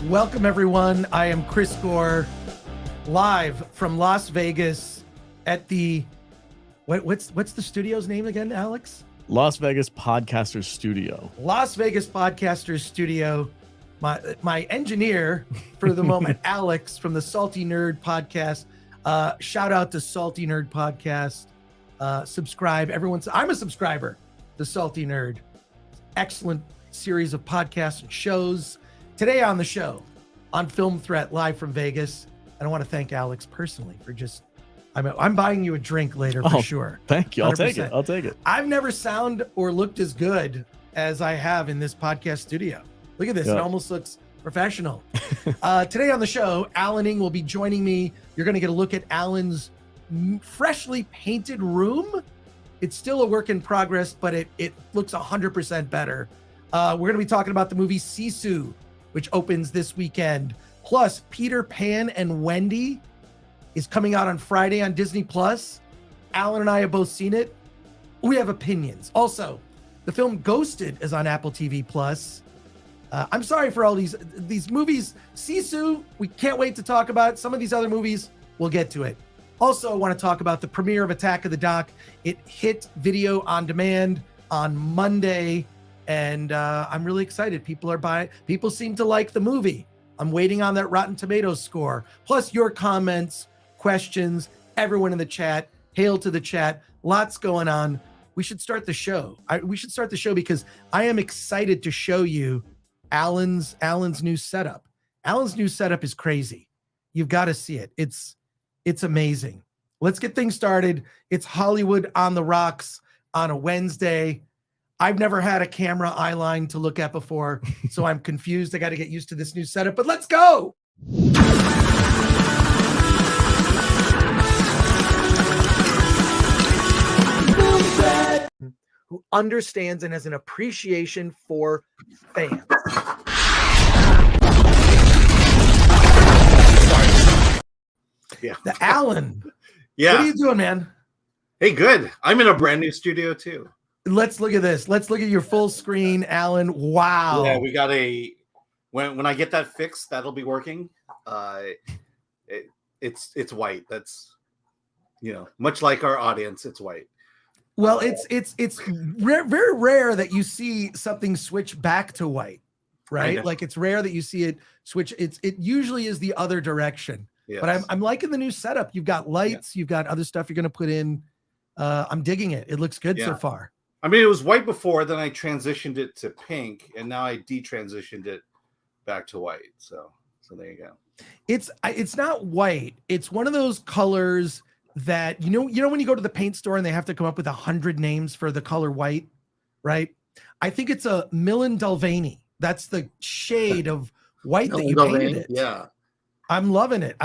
Welcome, everyone. I am Chris Gore, live from Las Vegas at the what's the studio's name again, Alex? Las Vegas Podcasters Studio. Las Vegas Podcasters Studio. My engineer for the moment, Alex from the Salty Nerd Podcast. Shout out to Salty Nerd Podcast. Subscribe. I'm a subscriber to Salty Nerd. Excellent series of podcasts and shows. Today on the show, on Film Threat, live from Vegas, and I want to thank Alex personally for I'm buying you a drink later for sure. Thank you. 100%. I'll take it. I've never sound or looked as good as I have in this podcast studio. Look at this. It almost looks professional. Today on the show, Alan Ng will be joining me. You're going to get a look at Alan's freshly painted room. It's still a work in progress, but it looks 100% better. We're going to be talking about the movie Sisu, which opens this weekend. Plus, Pan and Wendy is coming out on Friday on Disney+. Alan and I have both seen it. We have opinions. Also, the film Ghosted is on Apple TV+. I'm sorry for all these movies. Sisu, we can't wait to talk about. Some of these other movies, we'll get to it. Also, I want to talk about the premiere of Attack of the Doc. It hit video on demand on Monday. And I'm really excited. People are buying. People seem to like the movie. I'm waiting on that Rotten Tomatoes score. Plus your comments, questions, everyone in the chat. Hail to the chat. Lots going on. We should start the show. We should start the show because I am excited to show you Alan's new setup. Alan's new setup is crazy. You've got to see it. It's amazing. Let's get things started. It's Hollywood on the Rocks on a Wednesday. I've never had a camera eye line to look at before, so I'm confused. I got to get used to this new setup, but let's go. Who understands and has an appreciation for fans. Yeah. The Alan. Yeah. What are you doing, man? Hey, good. I'm in a brand new studio too. Let's look at this. Let's look at your full screen, Alan. Wow. Yeah, we got when I get that fixed, that'll be working. It's white. That's much like our audience, it's white. Well, it's very rare that you see something switch back to white, right? Like it's rare that you see it switch. It usually is the other direction. Yes. But I'm liking the new setup. You've got lights, you've got other stuff you're going to put in. I'm digging it. It looks good so far. I mean, it was white before, then I transitioned it to pink, and now I detransitioned it back to white. So there you go. It's not white. It's one of those colors that you know when you go to the paint store and they have to come up with 100 names for the color white, right? I think it's a Millen Delvaney. That's the shade of white that you painted it. Yeah. I'm loving it.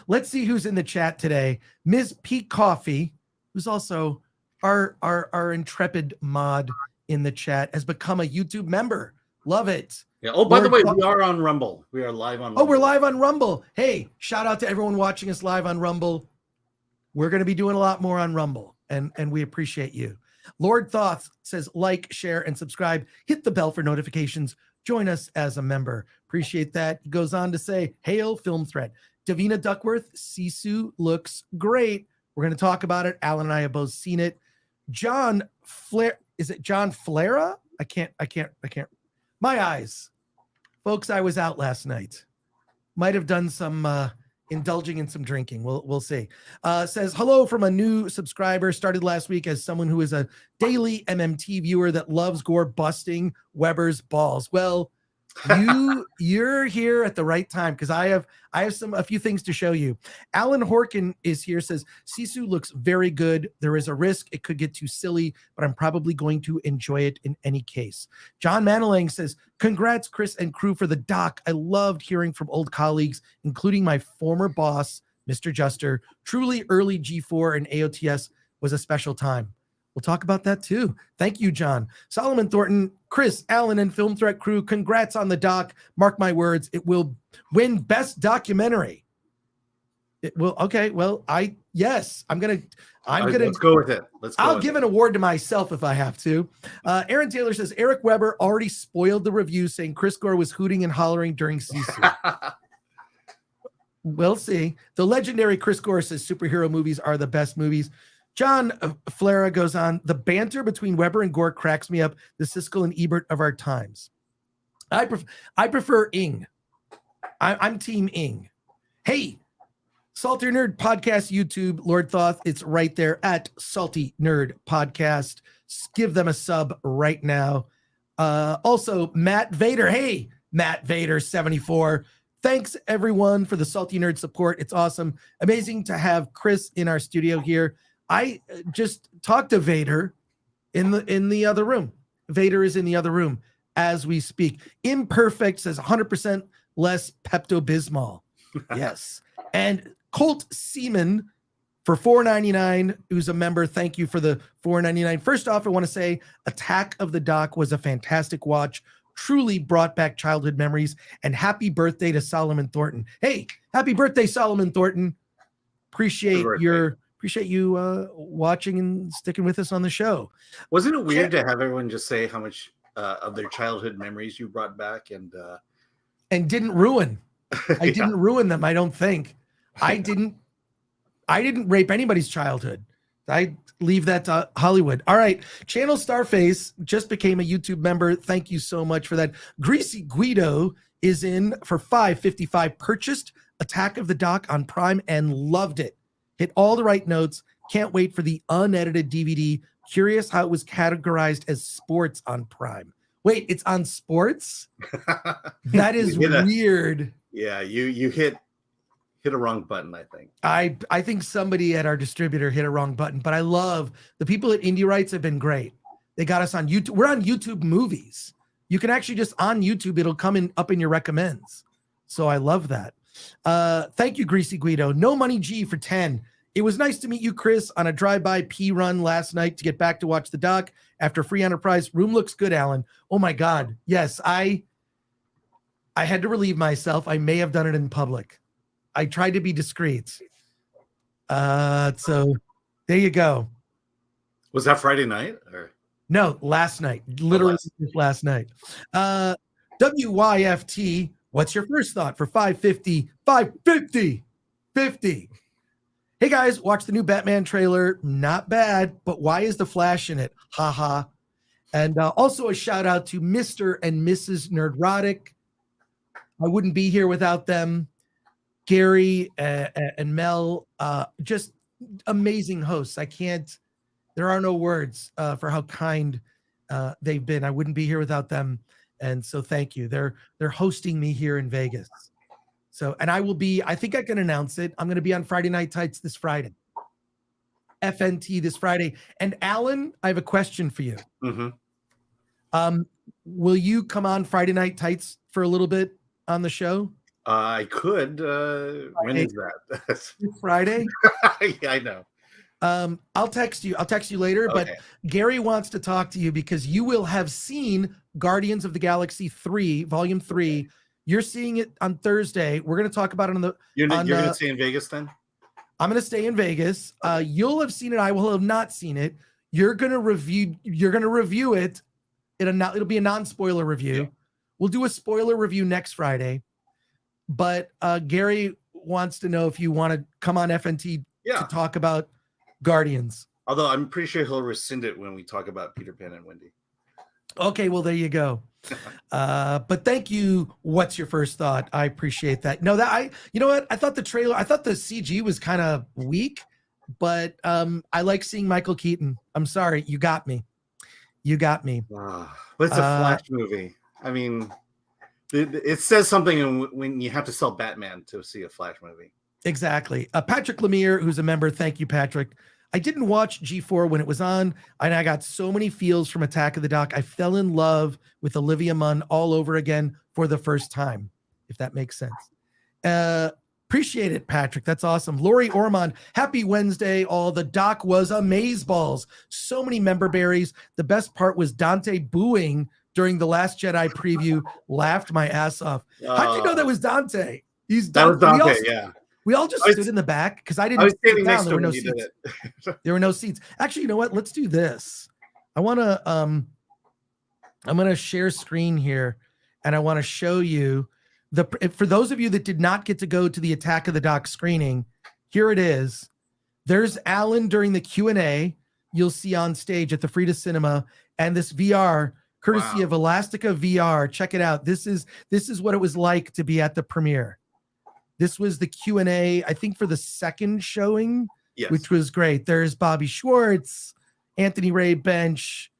Let's see who's in the chat today. Ms. P. Coffee, who's also our intrepid mod in the chat, has become a YouTube member. Love it. Yeah. Oh, by the way, we are on Rumble. We are live on Rumble. Oh, we're live on Rumble. Hey, shout out to everyone watching us live on Rumble. We're going to be doing a lot more on Rumble, and we appreciate you. Lord Thoth says, like, share, and subscribe. Hit the bell for notifications. Join us as a member. Appreciate that. He goes on to say, hail Film Threat. Davina Duckworth, Sisu looks great. We're going to talk about it. Alan and I have both seen it. John Flair, is it John Flera? I can't. My eyes. Folks, I was out last night. Might have done some indulging in some drinking. We'll see. Says, hello from a new subscriber. Started last week as someone who is a daily MMT viewer that loves Gore busting Weber's balls. Well, you're here at the right time because I have a few things to show you. Alan Horkin is here, says Sisu looks very good. There is a risk it could get too silly, but I'm probably going to enjoy it in any case. John Manilang says, congrats Chris and crew for the doc. I loved hearing from old colleagues, including my former boss, Mr. Juster. Truly early G4 and AOTS was a special time. We'll talk about that too. Thank you, John. Solomon Thornton, Chris, Alan, and Film Threat crew, congrats on the doc. Mark my words, it will win Best Documentary. Okay. Well, I'm gonna. Let's go with it. I'll give an award to myself if I have to. Aaron Taylor says Eric Weber already spoiled the review, saying Chris Gore was hooting and hollering during Sisu. We'll see. The legendary Chris Gore says superhero movies are the best movies. John Flera goes on, the banter between Weber and Gore cracks me up. The Siskel and Ebert of our times. I prefer Ng. I'm team Ng. Hey, Salty Nerd Podcast YouTube, Lord Thoth, it's right there at Salty Nerd Podcast. Give them a sub right now. Also, Matt Vader. Hey, Matt Vader 74. Thanks everyone for the Salty Nerd support. It's awesome. Amazing to have Chris in our studio here. I just talked to Vader in the other room. Vader is in the other room as we speak. Imperfect says 100% less Pepto-Bismol. Yes. And Colt Seaman for $4.99, who's a member. Thank you for the $4.99. First off, I want to say Attack of the Dock was a fantastic watch. Truly brought back childhood memories. And happy birthday to Solomon Thornton. Hey, happy birthday, Solomon Thornton. Appreciate you watching and sticking with us on the show. Wasn't it weird to have everyone just say how much of their childhood memories you brought back and didn't ruin? I didn't ruin them. I don't think. I didn't rape anybody's childhood. I leave that to Hollywood. All right. Channel Starface just became a YouTube member. Thank you so much for that. Greasy Guido is in for $5.55. Purchased Attack of the Dock on Prime and loved it. Hit all the right notes. Can't wait for the unedited DVD. Curious how it was categorized as sports on Prime. Wait, it's on sports? That is weird. Yeah, you hit a wrong button, I think. I think somebody at our distributor hit a wrong button, but I love the people at Indie Rights have been great. They got us on YouTube. We're on YouTube Movies. You can actually just on YouTube, it'll come up in your recommends. So I love that. Thank you, Greasy Guido. No Money G for 10. It was nice to meet you, Chris, on a drive-by pee run last night to get back to watch the doc after Free Enterprise. Room looks good, Alan. Oh my God. Yes, I had to relieve myself. I may have done it in public. I tried to be discreet. So there you go. Was that Friday night? Or? No, last night. Literally last night. WYFT, what's your first thought for 550? 550. 50. Hey guys, watch the new Batman trailer. Not bad, but why is the Flash in it? Haha. And also a shout out to Mr. and Mrs. Nerdrotic. I wouldn't be here without them. Gary and Mel, just amazing hosts. There are no words for how kind they've been. I wouldn't be here without them. And so thank you. They're hosting me here in Vegas. So, and I think I can announce it. I'm going to be on Friday Night Tights this Friday. FNT this Friday. And Alan, I have a question for you. Mm-hmm. Will you come on Friday Night Tights for a little bit on the show? I could. When is that? This Friday? Yeah, I know. I'll text you later, Okay. But Gary wants to talk to you because you will have seen Guardians of the Galaxy 3, Volume 3. You're seeing it on Thursday. We're going to talk about it on the. You're going to stay in Vegas then? I'm going to stay in Vegas. You'll have seen it. I will have not seen it. You're going to review it. It'll be a non-spoiler review. Yeah. We'll do a spoiler review next Friday. But Gary wants to know if you want to come on FNT to talk about Guardians. Although I'm pretty sure he'll rescind it when we talk about Peter Pan and Wendy. Okay, well, there you go. But thank you. What's your first thought? I appreciate that. No, you know what? I thought the CG was kind of weak, but I like seeing Michael Keaton. I'm sorry. You got me. But it's a Flash movie. I mean, it says something when you have to sell Batman to see a Flash movie. Exactly. Patrick Lemire, who's a member. Thank you, Patrick. I didn't watch G4 when it was on, and I got so many feels from Attack of the Dock. I fell in love with Olivia Munn all over again for the first time, if that makes sense. Appreciate it, Patrick. That's awesome. Lori Ormond, happy Wednesday. All the doc was amazeballs. So many member berries. The best part was Dante booing during the Last Jedi preview. Laughed my ass off. How'd you know that was Dante? That was Dante, yeah. We all just stood in the back because I didn't was sit standing down. next There to were him no when you did seats. it. There were no seats. Actually, you know what? Let's do this. I'm gonna share screen here, and I want to show you for those of you that did not get to go to the Attack of the Dock screening. Here it is. There's Alan during the Q&A. You'll see on stage at the Frida Cinema, and this VR, courtesy of Elastica VR. Check it out. This is what it was like to be at the premiere. This was the Q&A, I think, for the second showing, which was great. There's Bobby Schwartz, Anthony Ray Bench,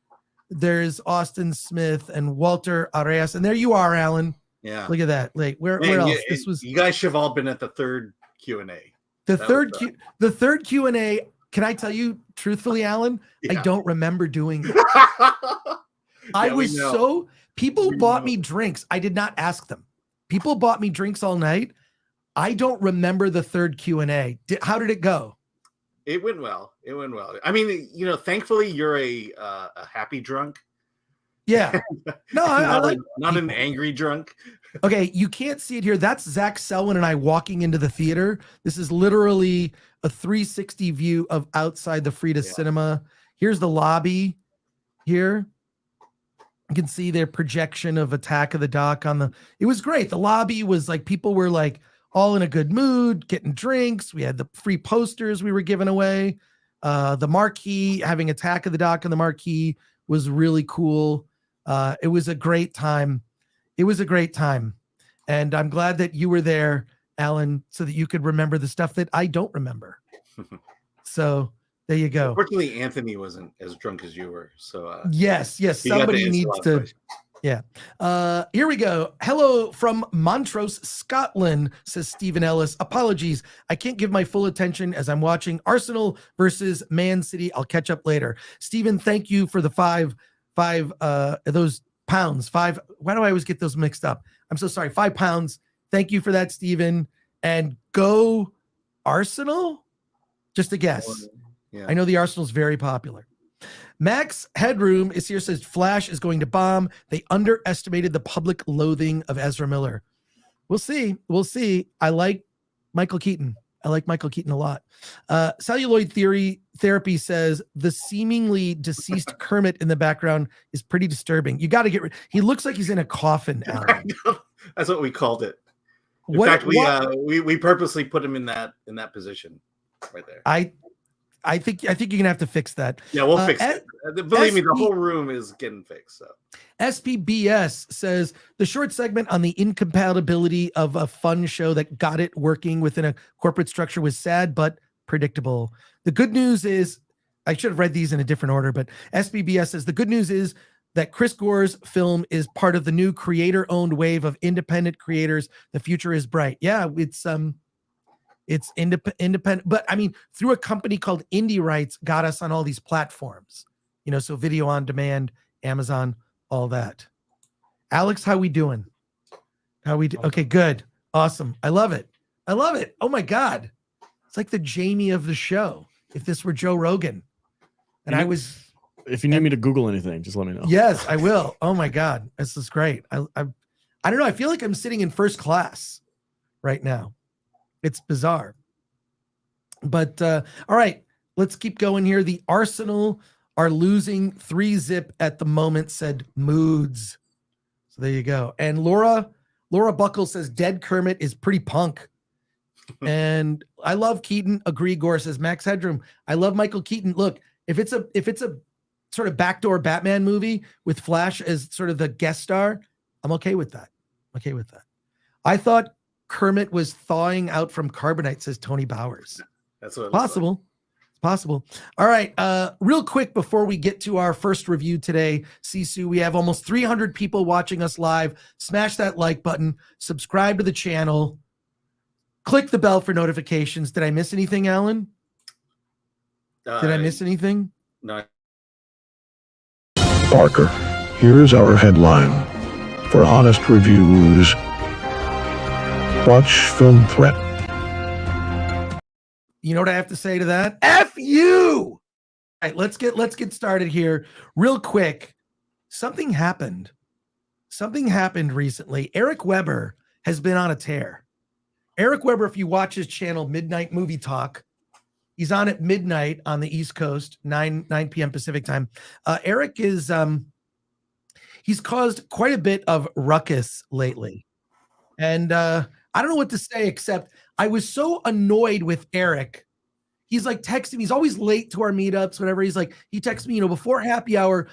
there's Austin Smith and Walter Arias, and there you are, Alan. Yeah, look at that. Like where else? This was. You guys should have all been at the third Q&A. The third Q&A. Can I tell you truthfully, Alan? I don't remember doing it. People bought me drinks. I did not ask them. People bought me drinks all night. I don't remember the third Q&A. How did it go? It went well. I mean, thankfully you're a happy drunk. Yeah. No, not an angry drunk. Okay, you can't see it here. That's Zach Selwyn and I walking into the theater. This is literally a 360 view of outside the Frida Cinema. Here's the lobby here. You can see their projection of Attack of the Dock it was great. The lobby was like, people were like all in a good mood, getting drinks. We had the free posters we were giving away. The marquee, having Attack of the Dock on the marquee was really cool. It was a great time. And I'm glad that you were there, Alan, so that you could remember the stuff that I don't remember. So there you go. Fortunately, Anthony wasn't as drunk as you were. So yes, somebody needs to. Yeah. Here we go. Hello from Montrose, Scotland, says Stephen Ellis. Apologies. I can't give my full attention as I'm watching Arsenal versus Man City. I'll catch up later. Stephen, thank you for the five those pounds. Why do I always get those mixed up? I'm so sorry. £5. Thank you for that, Stephen. And go Arsenal? Just a guess. Yeah. I know the Arsenal's very popular. Max Headroom is here, says Flash is going to bomb. They underestimated the public loathing of Ezra Miller. We'll see. I like Michael Keaton. a lot. Celluloid Therapy says the seemingly deceased Kermit in the background is pretty disturbing. You got to get rid. He looks like he's in a coffin, Alan. That's what we called it. In fact, we purposely put him in that position right there. I think you're gonna have to fix that. Yeah, we'll fix it. Believe me, the whole room is getting fixed. So SPBS says the short segment on the incompatibility of a fun show that got it working within a corporate structure was sad but predictable. The good news is, I should have read these in a different order, but SPBS says the good news is that Chris Gore's film is part of the new creator-owned wave of independent creators. The future is bright. Yeah, it's independent, but I mean, through a company called Indie Rights got us on all these platforms, so video on demand, Amazon, all that. Alex, how we doing? Okay, good. Awesome. I love it. Oh my God. It's like the Jamie of the show. If this were Joe Rogan and if you need me to Google anything, just let me know. Yes, I will. Oh my God. This is great. I don't know. I feel like I'm sitting in first class right now. It's bizarre. But all right, let's keep going here. The Arsenal are losing 3-0 at the moment, said Moods. So there you go. And Laura Buckle says Dead Kermit is pretty punk. And I love Keaton. Agree. Gore says Max Headroom. I love Michael Keaton. Look, if it's a sort of backdoor Batman movie with Flash as sort of the guest star, I'm okay with that. I thought Kermit was thawing out from carbonite, says Tony Bowers. That's what possible. It's possible. All right. Real quick before we get to our first review today, Sisu, we have almost 300 people watching us live. Smash that like button, subscribe to the channel, click the bell for notifications. Did I miss anything, Alan? Did I miss anything? No. Parker, here's our headline. For honest reviews, watch Film Threat. You know what I have to say to that? F you! All right, let's get started here real quick. Something happened recently. Erick Weber has been on a tear. Erick Weber, if you watch his channel, Midnight Movie Talk, he's on at midnight on the East Coast, 9 p.m. Pacific time. Erick is he's caused quite a bit of ruckus lately. And I don't know what to say, except I was so annoyed with Erick. He's like texting me. He's always late to our meetups, whatever. He texts me, before happy hour,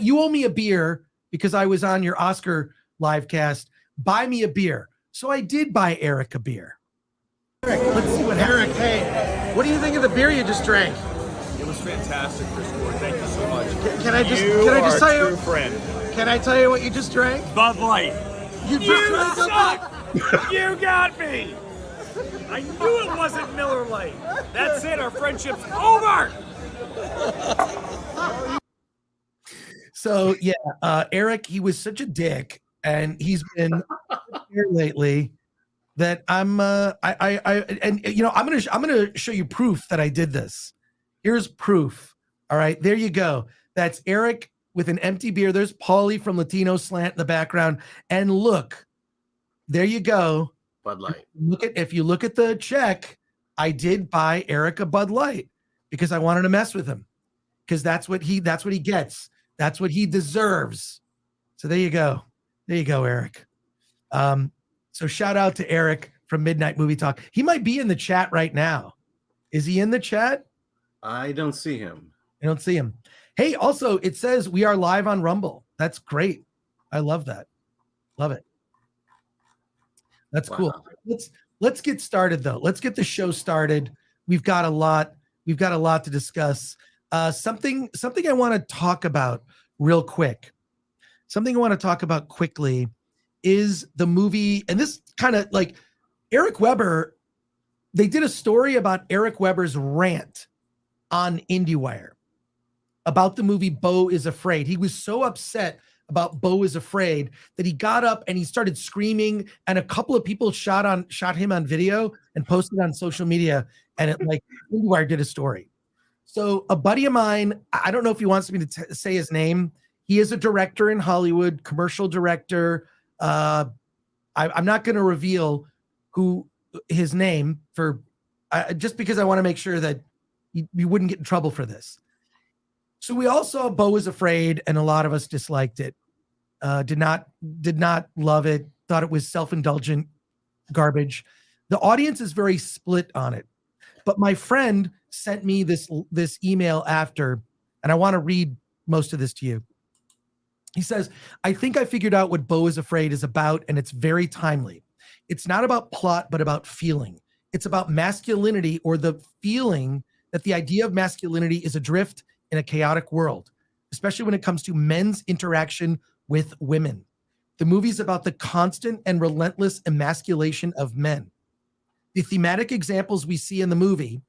you owe me a beer because I was on your Oscar live cast. Buy me a beer. So I did buy Erick a beer. Erick, let's see what Erick, hey, what do you think of the beer you just drank? It was fantastic, Chris Gore. Thank you so much. Can I just tell you? Can I tell you what you just drank? Bud Light. You suck! You got me! I knew it wasn't Miller Lite. That's it. Our friendship's over. So yeah, Erick, he was such a dick, and he's been here lately that I'm gonna show you proof that I did this. Here's proof. All right, there you go. That's Erick with an empty beer. There's Paulie from Latino Slant in the background, and look, there you go. Bud Light. If you look at the check, I did buy Erick a Bud Light because I wanted to mess with him, because that's what he gets. That's what he deserves. So there you go. There you go, Erick. So shout out to Erick from Midnight Movie Talk. He might be in the chat right now. Is he in the chat? I don't see him. I don't see him. Hey, also, it says we are live on Rumble. That's great. I love that. Love it. That's cool. Let's get started though. Let's get the show started. We've got a lot to discuss. Something I want to talk about real quick. Something I want to talk about quickly is the movie, and this kind of like Erick Weber. They did a story about Erick Weber's rant on IndieWire about the movie Beau is Afraid. He was so upset about Beau is Afraid that he got up and he started screaming, and a couple of people shot him on video and posted on social media, and it like IndieWire did a story. So a buddy of mine, I don't know if he wants me to say his name. He is a director in Hollywood, commercial director. I'm not going to reveal who his name for, just because I want to make sure that you wouldn't get in trouble for this. So we all saw Beau is Afraid, and a lot of us disliked it. Did not love it. Thought it was self-indulgent garbage. The audience is very split on it. But my friend sent me this email after, and I want to read most of this to you. He says, I think I figured out what Beau is Afraid is about, and it's very timely. It's not about plot, but about feeling. It's about masculinity, or the feeling that the idea of masculinity is adrift in a chaotic world, especially when it comes to men's interaction with women. The movie's about the constant and relentless emasculation of men. The thematic examples we see in the movie,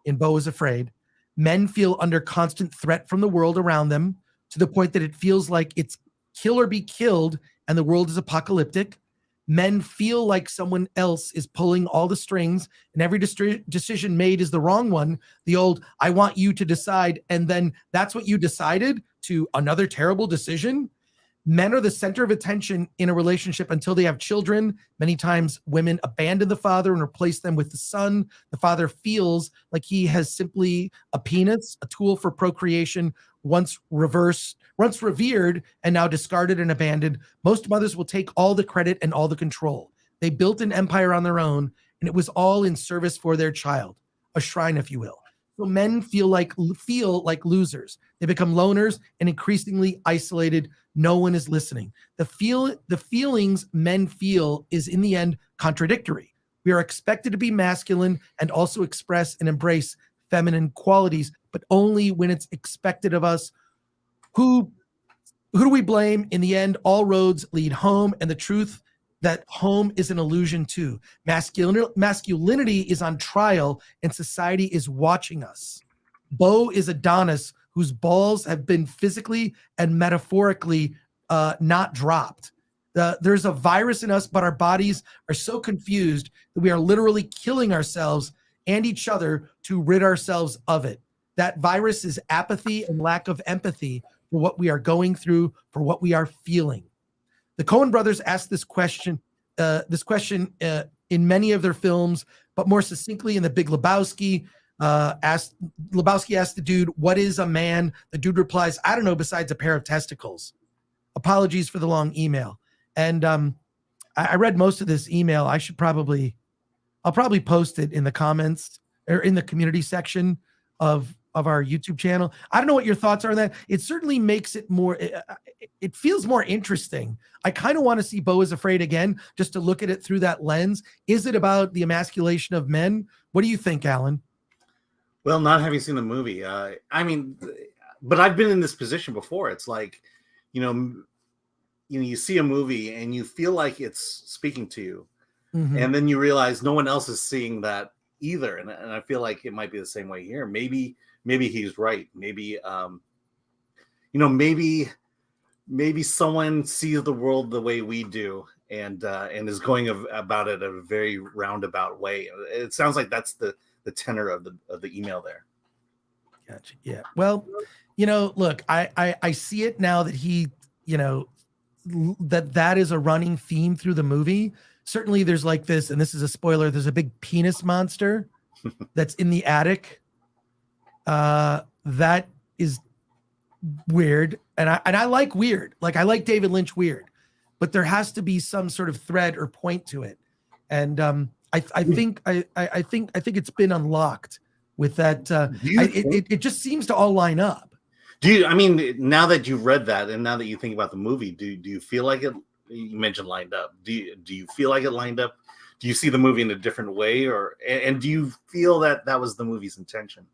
in Beau is Afraid, men feel under constant threat from the world around them, to the point that it feels like it's kill or be killed and the world is apocalyptic. Men feel like someone else is pulling all the strings, and every decision made is the wrong one. The old, I want you to decide, and then that's what you decided, to another terrible decision. Men are the center of attention in a relationship until they have children. Many times women abandon the father and replace them with the son. The father feels like he has simply a penis, a tool for procreation, once revered and now discarded and abandoned. Most mothers will take all the credit and all the control. They built an empire on their own, and it was all in service for their child, a shrine, if you will. So men feel like losers. They become loners and increasingly isolated. No one is listening. The feelings men feel is in the end contradictory. We are expected to be masculine and also express and embrace feminine qualities, but only when it's expected of us. Who do we blame? In the end, all roads lead home, and the truth that home is an illusion too. Masculinity is on trial, and society is watching us. Beau is Adonis, whose balls have been physically and metaphorically not dropped. There's a virus in us, but our bodies are so confused that we are literally killing ourselves and each other to rid ourselves of it. That virus is apathy and lack of empathy for what we are going through, for what we are feeling. The Coen brothers asked this question in in many of their films, but more succinctly in The Big Lebowski. Lebowski asked the dude, "What is a man?" The dude replies, "I don't know, besides a pair of testicles." Apologies for the long email. And I read most of this email. I'll probably post it in the comments or in the community section of our YouTube channel. I don't know what your thoughts are on that. It certainly makes it more, it feels more interesting. I kind of want to see Beau is Afraid again, just to look at it through that lens. Is it about the emasculation of men? What do you think, Alan? Well, not having seen the movie, but I've been in this position before. It's like, you see a movie and you feel like it's speaking to you, and then you realize no one else is seeing that either. And I feel like it might be the same way here. Maybe he's right. Maybe someone sees the world the way we do, and is going about it a very roundabout way. It sounds like that's the tenor of the email there. Gotcha. Yeah. Well, look, I see it now that he, that is a running theme through the movie. Certainly there's like this, and this is a spoiler, there's a big penis monster that's in the attic. That is weird. And I like weird. Like, I like David Lynch weird, but there has to be some sort of thread or point to it. And I think it's been unlocked with that. It just seems to all line up. Now that you've read that, and now that you think about the movie, do you feel like it? You mentioned lined up. Do you feel like it lined up? Do you see the movie in a different way, and do you feel that was the movie's intention?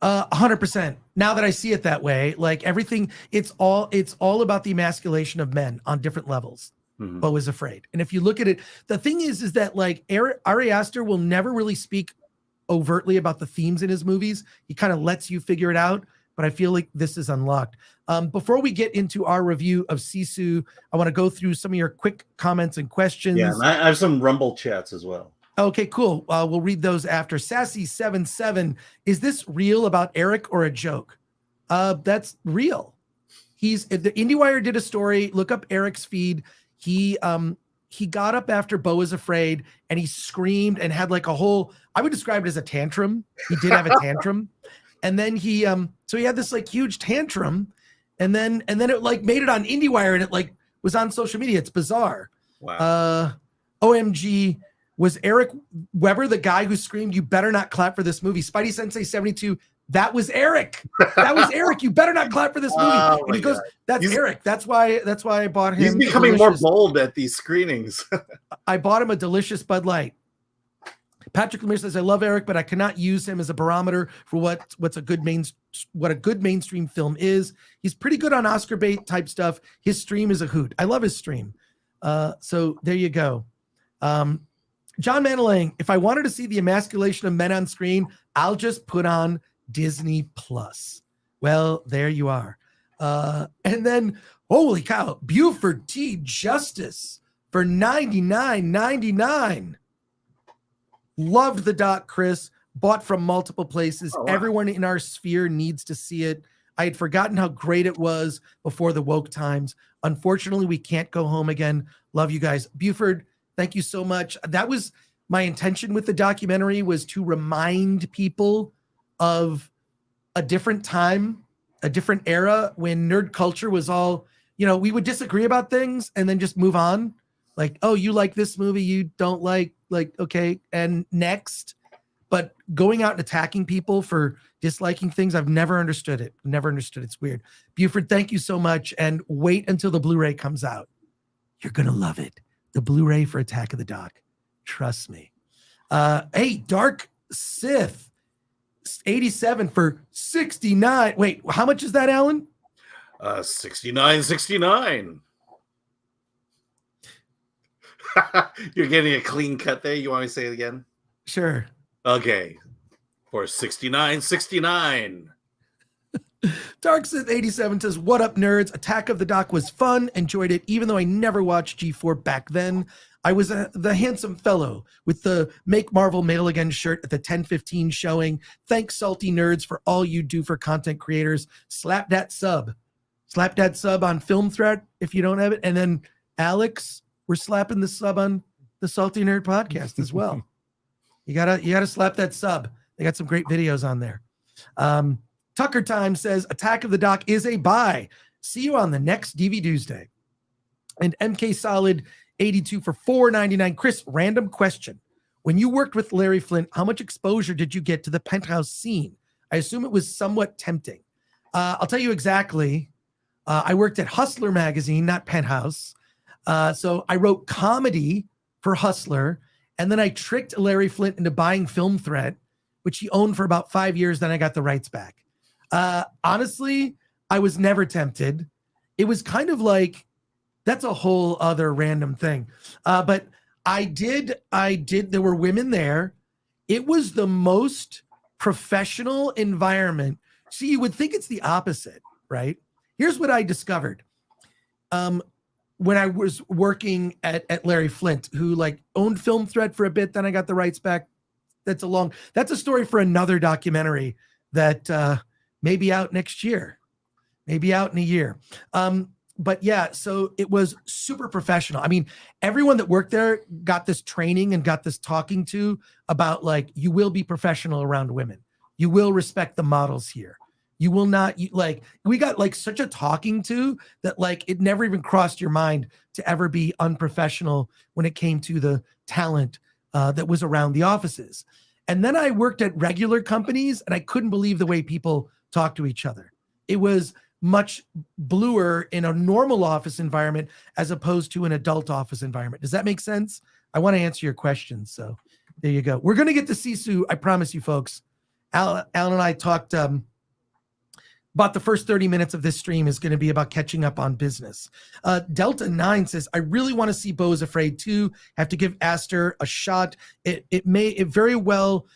100%. Now that I see it that way, like everything, it's all about the emasculation of men on different levels. Beau is Afraid. And if you look at it, the thing is that like Ari Aster will never really speak overtly about the themes in his movies. He kind of lets you figure it out, but I feel like this is unlocked. Before we get into our review of Sisu, I want to go through some of your quick comments and questions. Yeah, and I have some Rumble chats as well. Okay, cool. We'll read those after. Sassy77, is this real about Erick or a joke? That's real. The IndieWire did a story. Look up Erick's feed. He got up after Beau is Afraid and he screamed and had like a whole, I would describe it as a tantrum. He did have a tantrum. And then so he had this like huge tantrum, and then it like made it on IndieWire and it like was on social media. It's bizarre. Wow. OMG, was Eric Weber the guy who screamed, "You better not clap for this movie"? Spidey Sensei 72. That was Erick. That was Erick. You better not clap for this movie. And he goes, "That's Erick. That's why I bought him." He's becoming more bold at these screenings. I bought him a delicious Bud Light. Patrick Lemire says, "I love Erick, but I cannot use him as a barometer for what a good mainstream film is. He's pretty good on Oscar bait type stuff. His stream is a hoot. I love his stream." So there you go. John Manilang, if I wanted to see the emasculation of men on screen, I'll just put on Disney Plus. Well, there you are. And then, holy cow, Buford T. Justice for $99.99. Loved the doc, Chris. Bought from multiple places. Oh, wow. Everyone in our sphere needs to see it. I had forgotten how great it was before the woke times. Unfortunately, we can't go home again. Love you guys. Buford, thank you so much. That was my intention with the documentary, was to remind people of a different time, a different era when nerd culture was all, we would disagree about things and then just move on. Like, oh, you like this movie, you don't like, okay, and next. But going out and attacking people for disliking things, I've never understood it. Never understood. It's weird. Buford, thank you so much. And wait until the Blu-ray comes out. You're going to love it. The Blu-ray for Attack of the Doc. Trust me. Hey, Dark Sith, 87 for 69. Wait, how much is that, Alan? 69.69. You're getting a clean cut there. You want me to say it again? Sure. Okay. For 69.69. Dark Sith 87 says, "What up, nerds? Attack of the Doc was fun. Enjoyed it, even though I never watched G4 back then. I was the handsome fellow with the Make Marvel Mail Again shirt at the 10:15 showing. Thanks, salty nerds, for all you do for content creators. Slap that sub. Slap that sub on Film Threat if you don't have it. And then Alex, we're slapping the sub on the Salty Nerd Podcast as well. You gotta slap that sub. They got some great videos on there. Tucker Time says Attack of the Doc is a buy. See you on the next DVD-Tuesday. And MK Solid 82 for $4.99. Chris, random question. When you worked with Larry Flint, how much exposure did you get to the Penthouse scene? I assume it was somewhat tempting. I'll tell you exactly. I worked at Hustler magazine, not Penthouse. So I wrote comedy for Hustler, and then I tricked Larry Flint into buying Film Threat, which he owned for about 5 years. Then I got the rights back. Honestly, I was never tempted. It was kind of like, that's a whole other random thing. But I did, there were women there. It was the most professional environment. See, you would think it's the opposite, right? Here's what I discovered. When I was working at Larry Flint, who like owned Film Threat for a bit, then I got the rights back. That's a story for another documentary that may be out next year, maybe out in a year. But yeah, so it was super professional. I mean, everyone that worked there got this training and got this talking to about like, you will be professional around women. You will respect the models here. You will not we got like such a talking to that, like it never even crossed your mind to ever be unprofessional when it came to the talent that was around the offices. And then I worked at regular companies and I couldn't believe the way people talk to each other. It was much bluer in a normal office environment as opposed to an adult office environment. Does that make sense? I want to answer your questions. So there you go. We're going to get to Sisu. I promise you folks. Alan and I talked about the first 30 minutes of this stream is going to be about catching up on business. Delta 9 says, I really want to see Beau is Afraid too. Have to give Aster a shot. It very well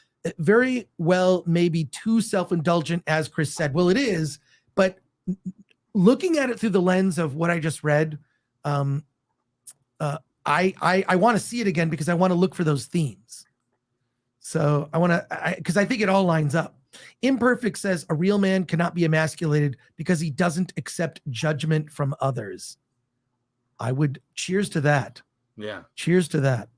may be too self-indulgent, as Chris said. Well, it is, but looking at it through the lens of what I just read, I want to see it again because I want to look for those themes. So because I think it all lines up. Imperfect says a real man cannot be emasculated because he doesn't accept judgment from others. I would cheers to that. Yeah. Cheers to that.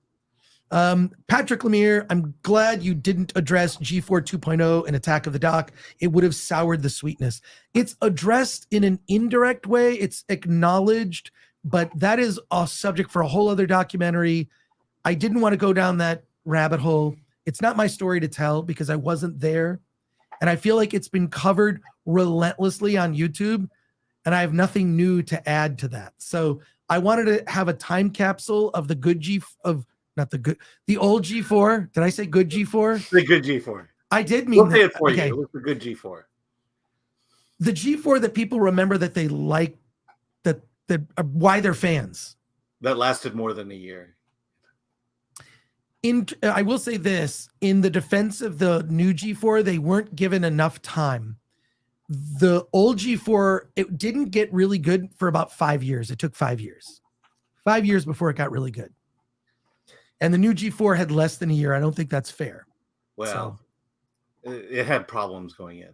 Patrick Lemire, I'm glad you didn't address G4 2.0 in Attack of the Doc. It would have soured the sweetness. It's addressed in an indirect way. It's acknowledged, but that is a subject for a whole other documentary. I didn't want to go down that rabbit hole. It's not my story to tell because I wasn't there. And I feel like it's been covered relentlessly on YouTube, and I have nothing new to add to that. So I wanted to have a time capsule of the old G4. Did I say good G4? The good G4. I did mean we'll say it for okay. you. It was the good G4. The G4 that people remember that they like, that why they're fans. That lasted more than a year. I will say this, in the defense of the new G4, they weren't given enough time. The old G4, it didn't get really good for about 5 years. It took 5 years. 5 years before it got really good. And the new G4 had less than a year. I don't think that's fair. Well, it had problems going in.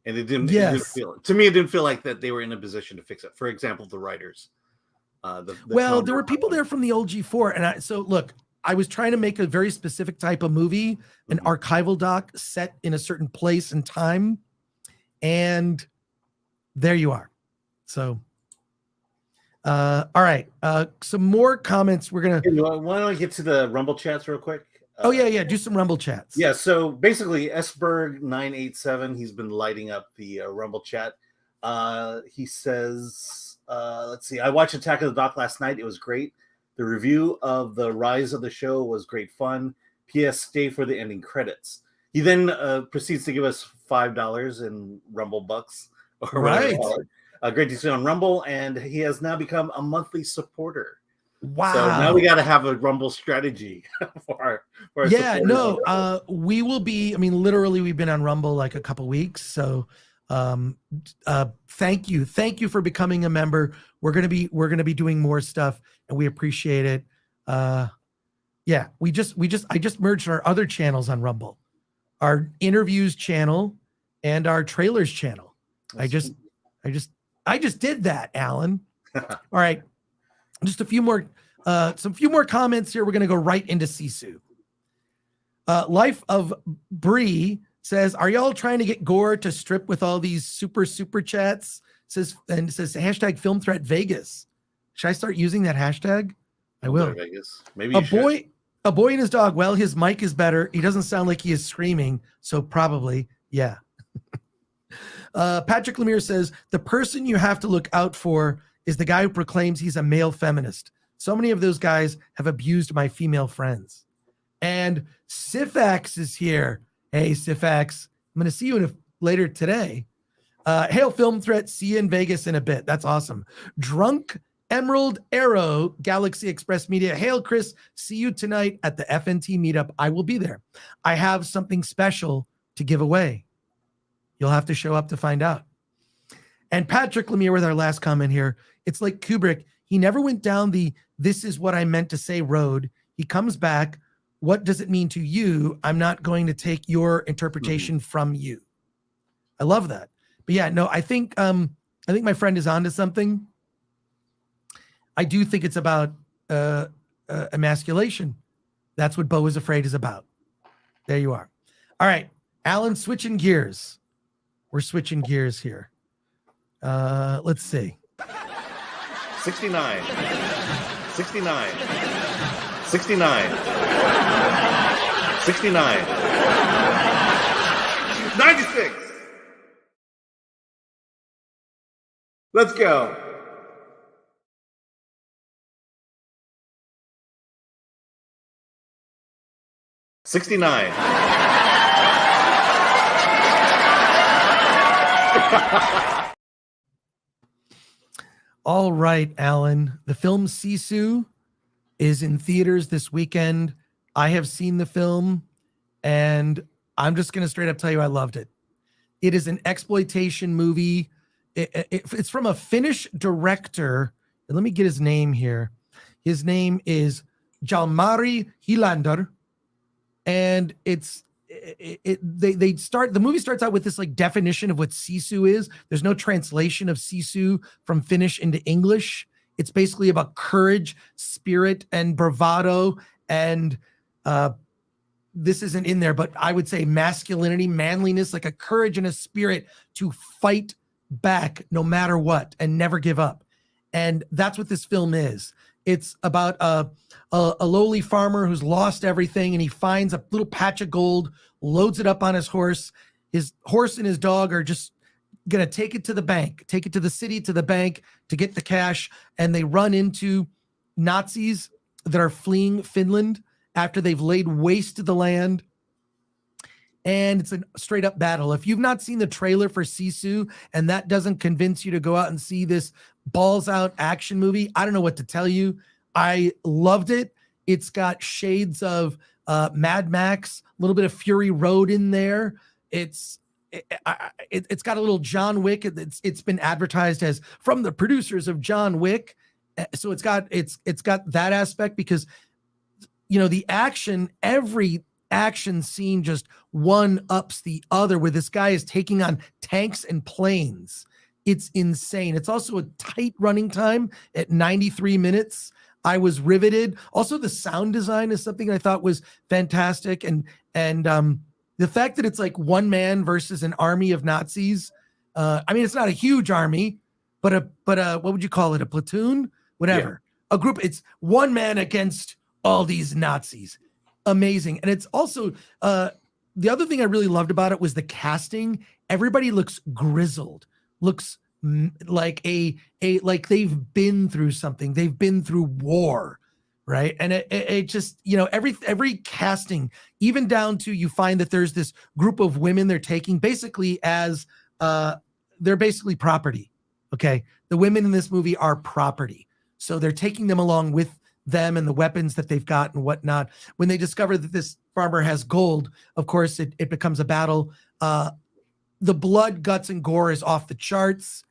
And it didn't feel, to me, it didn't feel like that they were in a position to fix it. For example, the writers. There were people there from the old G4. And so look, I was trying to make a very specific type of movie, an archival doc set in a certain place and time. And there you are. So, all right. Some more comments. We're going to. Why don't I get to the Rumble chats real quick? Yeah. Do some Rumble chats. Yeah. So basically, Sberg987, he's been lighting up the Rumble chat. He says, let's see. I watched Attack of the Doc last night. It was great. The review of the rise of the show was great fun. P.S. Stay for the ending credits. He then proceeds to give us $5 in Rumble bucks. Or right. Great to see you on Rumble, and he has now become a monthly supporter. Wow. So now we got to have a Rumble strategy for our supporters. We will be, literally we've been on Rumble like a couple weeks. So thank you for becoming a member. We're going to be doing more stuff, and we appreciate it. I just merged our other channels on Rumble, our interviews channel and our trailers channel. I just did that, Alan. All right. Just a few more Some few more comments here. We're going to go right into Sisu. Life of Bree says, are y'all trying to get Gore to strip with all these super chats? Says hashtag Film Threat Vegas. Should I start using that hashtag? I will. Vegas. Maybe you A boy and his dog. Well, his mic is better. He doesn't sound like he is screaming. So probably, yeah. Patrick Lemire says, the person you have to look out for is the guy who proclaims he's a male feminist. So many of those guys have abused my female friends. And Sifax is here. Hey, Sifax. I'm going to see you later today. Hail Film Threat. See you in Vegas in a bit. That's awesome. Drunk Emerald Arrow, Galaxy Express Media. Hail, Chris. See you tonight at the FNT meetup. I will be there. I have something special to give away. You'll have to show up to find out. And Patrick Lemire with our last comment here. It's like Kubrick. He never went down the "this is what I meant to say" road. He comes back. What does it mean to you? I'm not going to take your interpretation from you. I love that. But yeah, no, I think my friend is onto something. I do think it's about emasculation. That's what Beau is Afraid is about. There you are. All right, Alan, switching gears. We're switching gears here. Let's see. 69. 69. 69. 69. 96. Let's go. $69. All right, Alan. The film Sisu is in theaters this weekend. I have seen the film, and I'm just going to straight up tell you I loved it. It is an exploitation movie. It's from a Finnish director. Let me get his name here. His name is Jalmari Hilander, and the movie starts out with this like definition of what Sisu is. There's no translation of Sisu from Finnish into English. It's basically about courage, spirit, and bravado. And this isn't in there, but I would say masculinity, manliness, like a courage and a spirit to fight back no matter what and never give up. And that's what this film is. It's about a lowly farmer who's lost everything, and he finds a little patch of gold, loads it up on his horse. His horse and his dog are just going to take it to the bank, take it to the city, to the bank to get the cash. And they run into Nazis that are fleeing Finland after they've laid waste to the land. And it's a straight up battle. If you've not seen the trailer for Sisu and that doesn't convince you to go out and see this balls out action movie, I don't know what to tell you. I loved it. It's got shades of Mad Max, a little bit of Fury Road in there. It's got a little John Wick. It's been advertised as from the producers of John Wick. So it's got that aspect because, you know, the action, every action scene just one ups the other, where this guy is taking on tanks and planes. It's insane. It's also a tight running time at 93 minutes. I was riveted. Also, the sound design is something I thought was fantastic. And the fact that it's like one man versus an army of Nazis. I mean, it's not a huge army, but what would you call it? A platoon? Whatever. Yeah. A group. It's one man against all these Nazis. Amazing. And it's also the other thing I really loved about it was the casting. Everybody looks grizzled, looks like like they've been through something. They've been through war, right? And it just, you know, every casting, even down to, you find that there's this group of women they're taking basically as they're basically property. Okay, the women in this movie are property, so they're taking them along with them and the weapons that they've got and whatnot. When they discover that this farmer has gold, of course, it becomes a battle. The blood, guts, and gore is off the charts.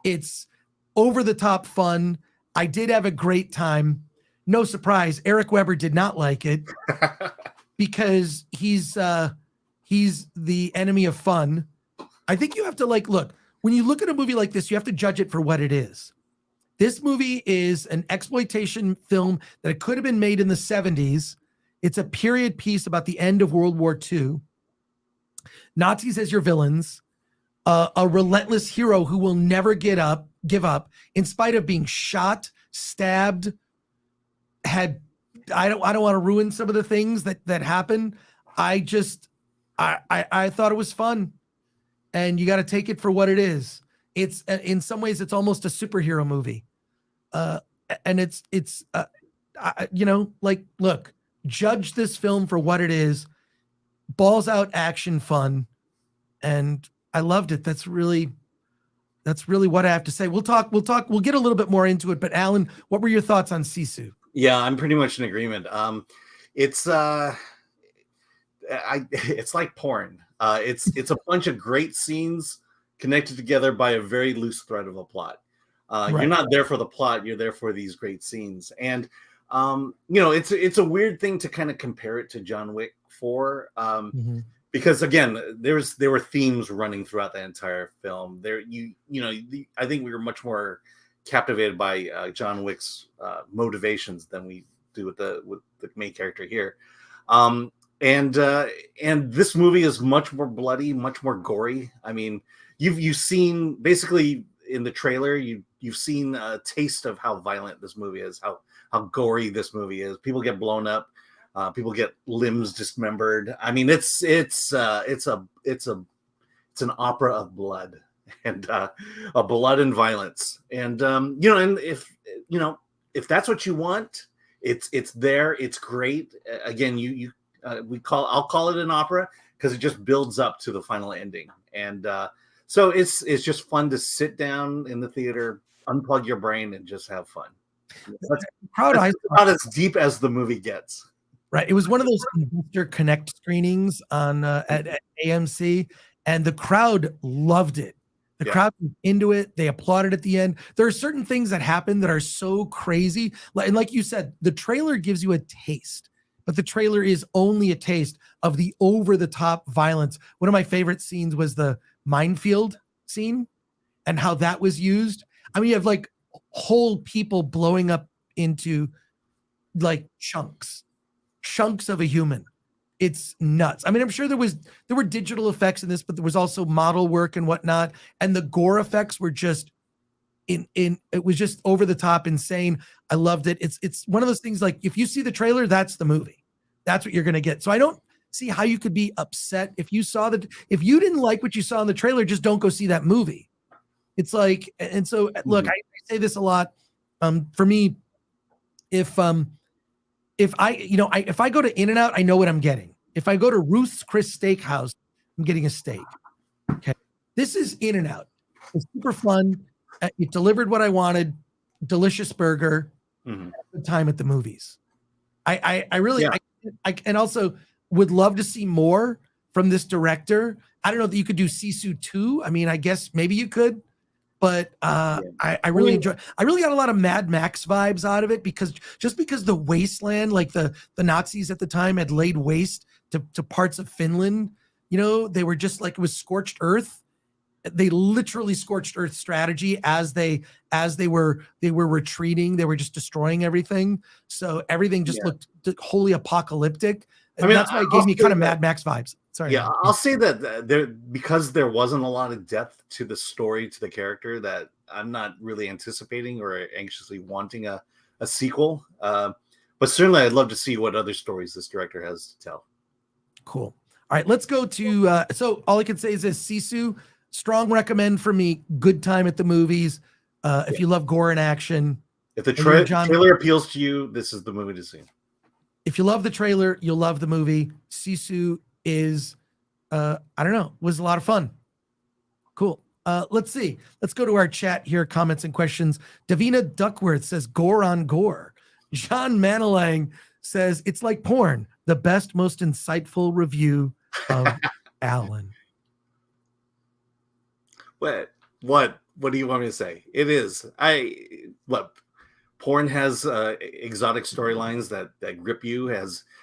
It's over the top fun. I did have a great time. No surprise, Eric Weber did not like it because he's the enemy of fun. I think you have to look, when you look at a movie like this, you have to judge it for what it is. This movie is an exploitation film that it could have been made in the 70s. It's a period piece about the end of World War II. Nazis as your villains, a relentless hero who will never give up in spite of being shot, stabbed, I don't want to ruin some of the things that happen. I thought it was fun, and you got to take it for what it is. It's in some ways it's almost a superhero movie, and it's look, judge this film for what it is, balls out action fun, and I loved it. That's really what I have to say. We'll get a little bit more into it, but Alan, what were your thoughts on Sisu? Yeah, I'm pretty much in agreement. It's like porn. It's a bunch of great scenes connected together by a very loose thread of a plot. Right. You're not there for the plot, you're there for these great scenes. And it's a weird thing to kind of compare it to John Wick 4. Because again, there were themes running throughout the entire film. I think we were much more captivated by John Wick's motivations than we do with the main character here. And this movie is much more bloody, much more gory. I mean, you've seen basically in the trailer, you've seen a taste of how violent this movie is, how gory this movie is. People get blown up, people get limbs dismembered. I mean, it's an opera of blood and of blood and violence. And and if that's what you want, it's there. It's great. Again, I'll call it an opera because it just builds up to the final ending. And so it's just fun to sit down in the theater, unplug your brain, and just have fun. That's about as deep as the movie gets. Right. It was one of those Investor Connect screenings on at AMC, and the crowd loved it. The crowd was into it. They applauded at the end. There are certain things that happen that are so crazy. And like you said, the trailer gives you a taste, but the trailer is only a taste of the over-the-top violence. One of my favorite scenes was the minefield scene and how that was used. I mean, you have like whole people blowing up into like chunks of a human. It's nuts. I mean, I'm sure there were digital effects in this, but there was also model work and whatnot. And the gore effects were just it was just over the top insane. I loved it. It's one of those things like if you see the trailer, that's the movie. That's what you're going to get. So I don't see how you could be upset if you didn't like what you saw in the trailer, just don't go see that movie. It's like, and so look, I say this a lot. For me, if I go to In-N-Out, I know what I'm getting. If I go to Ruth's Chris Steakhouse, I'm getting a steak. Okay. This is In-N-Out. It's super fun. It delivered what I wanted. Delicious burger. Good time at the movies. I really and also would love to see more from this director. I don't know that you could do Sisu 2. I mean, I guess maybe you could. But I really got a lot of Mad Max vibes out of it because the wasteland, like the Nazis at the time had laid waste to parts of Finland, they were just like, it was scorched earth. They literally scorched earth strategy as they were retreating. They were just destroying everything. So everything just looked wholly apocalyptic. And that's why it gave me kind of Mad Max vibes. Sorry. Yeah, I'll say that because there wasn't a lot of depth to the story, to the character, that I'm not really anticipating or anxiously wanting a sequel. But certainly I'd love to see what other stories this director has to tell. Cool. All right, let's go to so all I can say is this: Sisu, strong recommend for me. Good time at the movies. If you love gore and action. If the trailer appeals to you, this is the movie to see. If you love the trailer, you'll love the movie. Sisu is, was a lot of fun. Cool. Let's see. Let's go to our chat here, comments and questions. Davina Duckworth says, Gore on Gore. John Manilang says, it's like porn. The best, most insightful review of Alan. What do you want me to say? It is. Porn has exotic storylines that grip you. It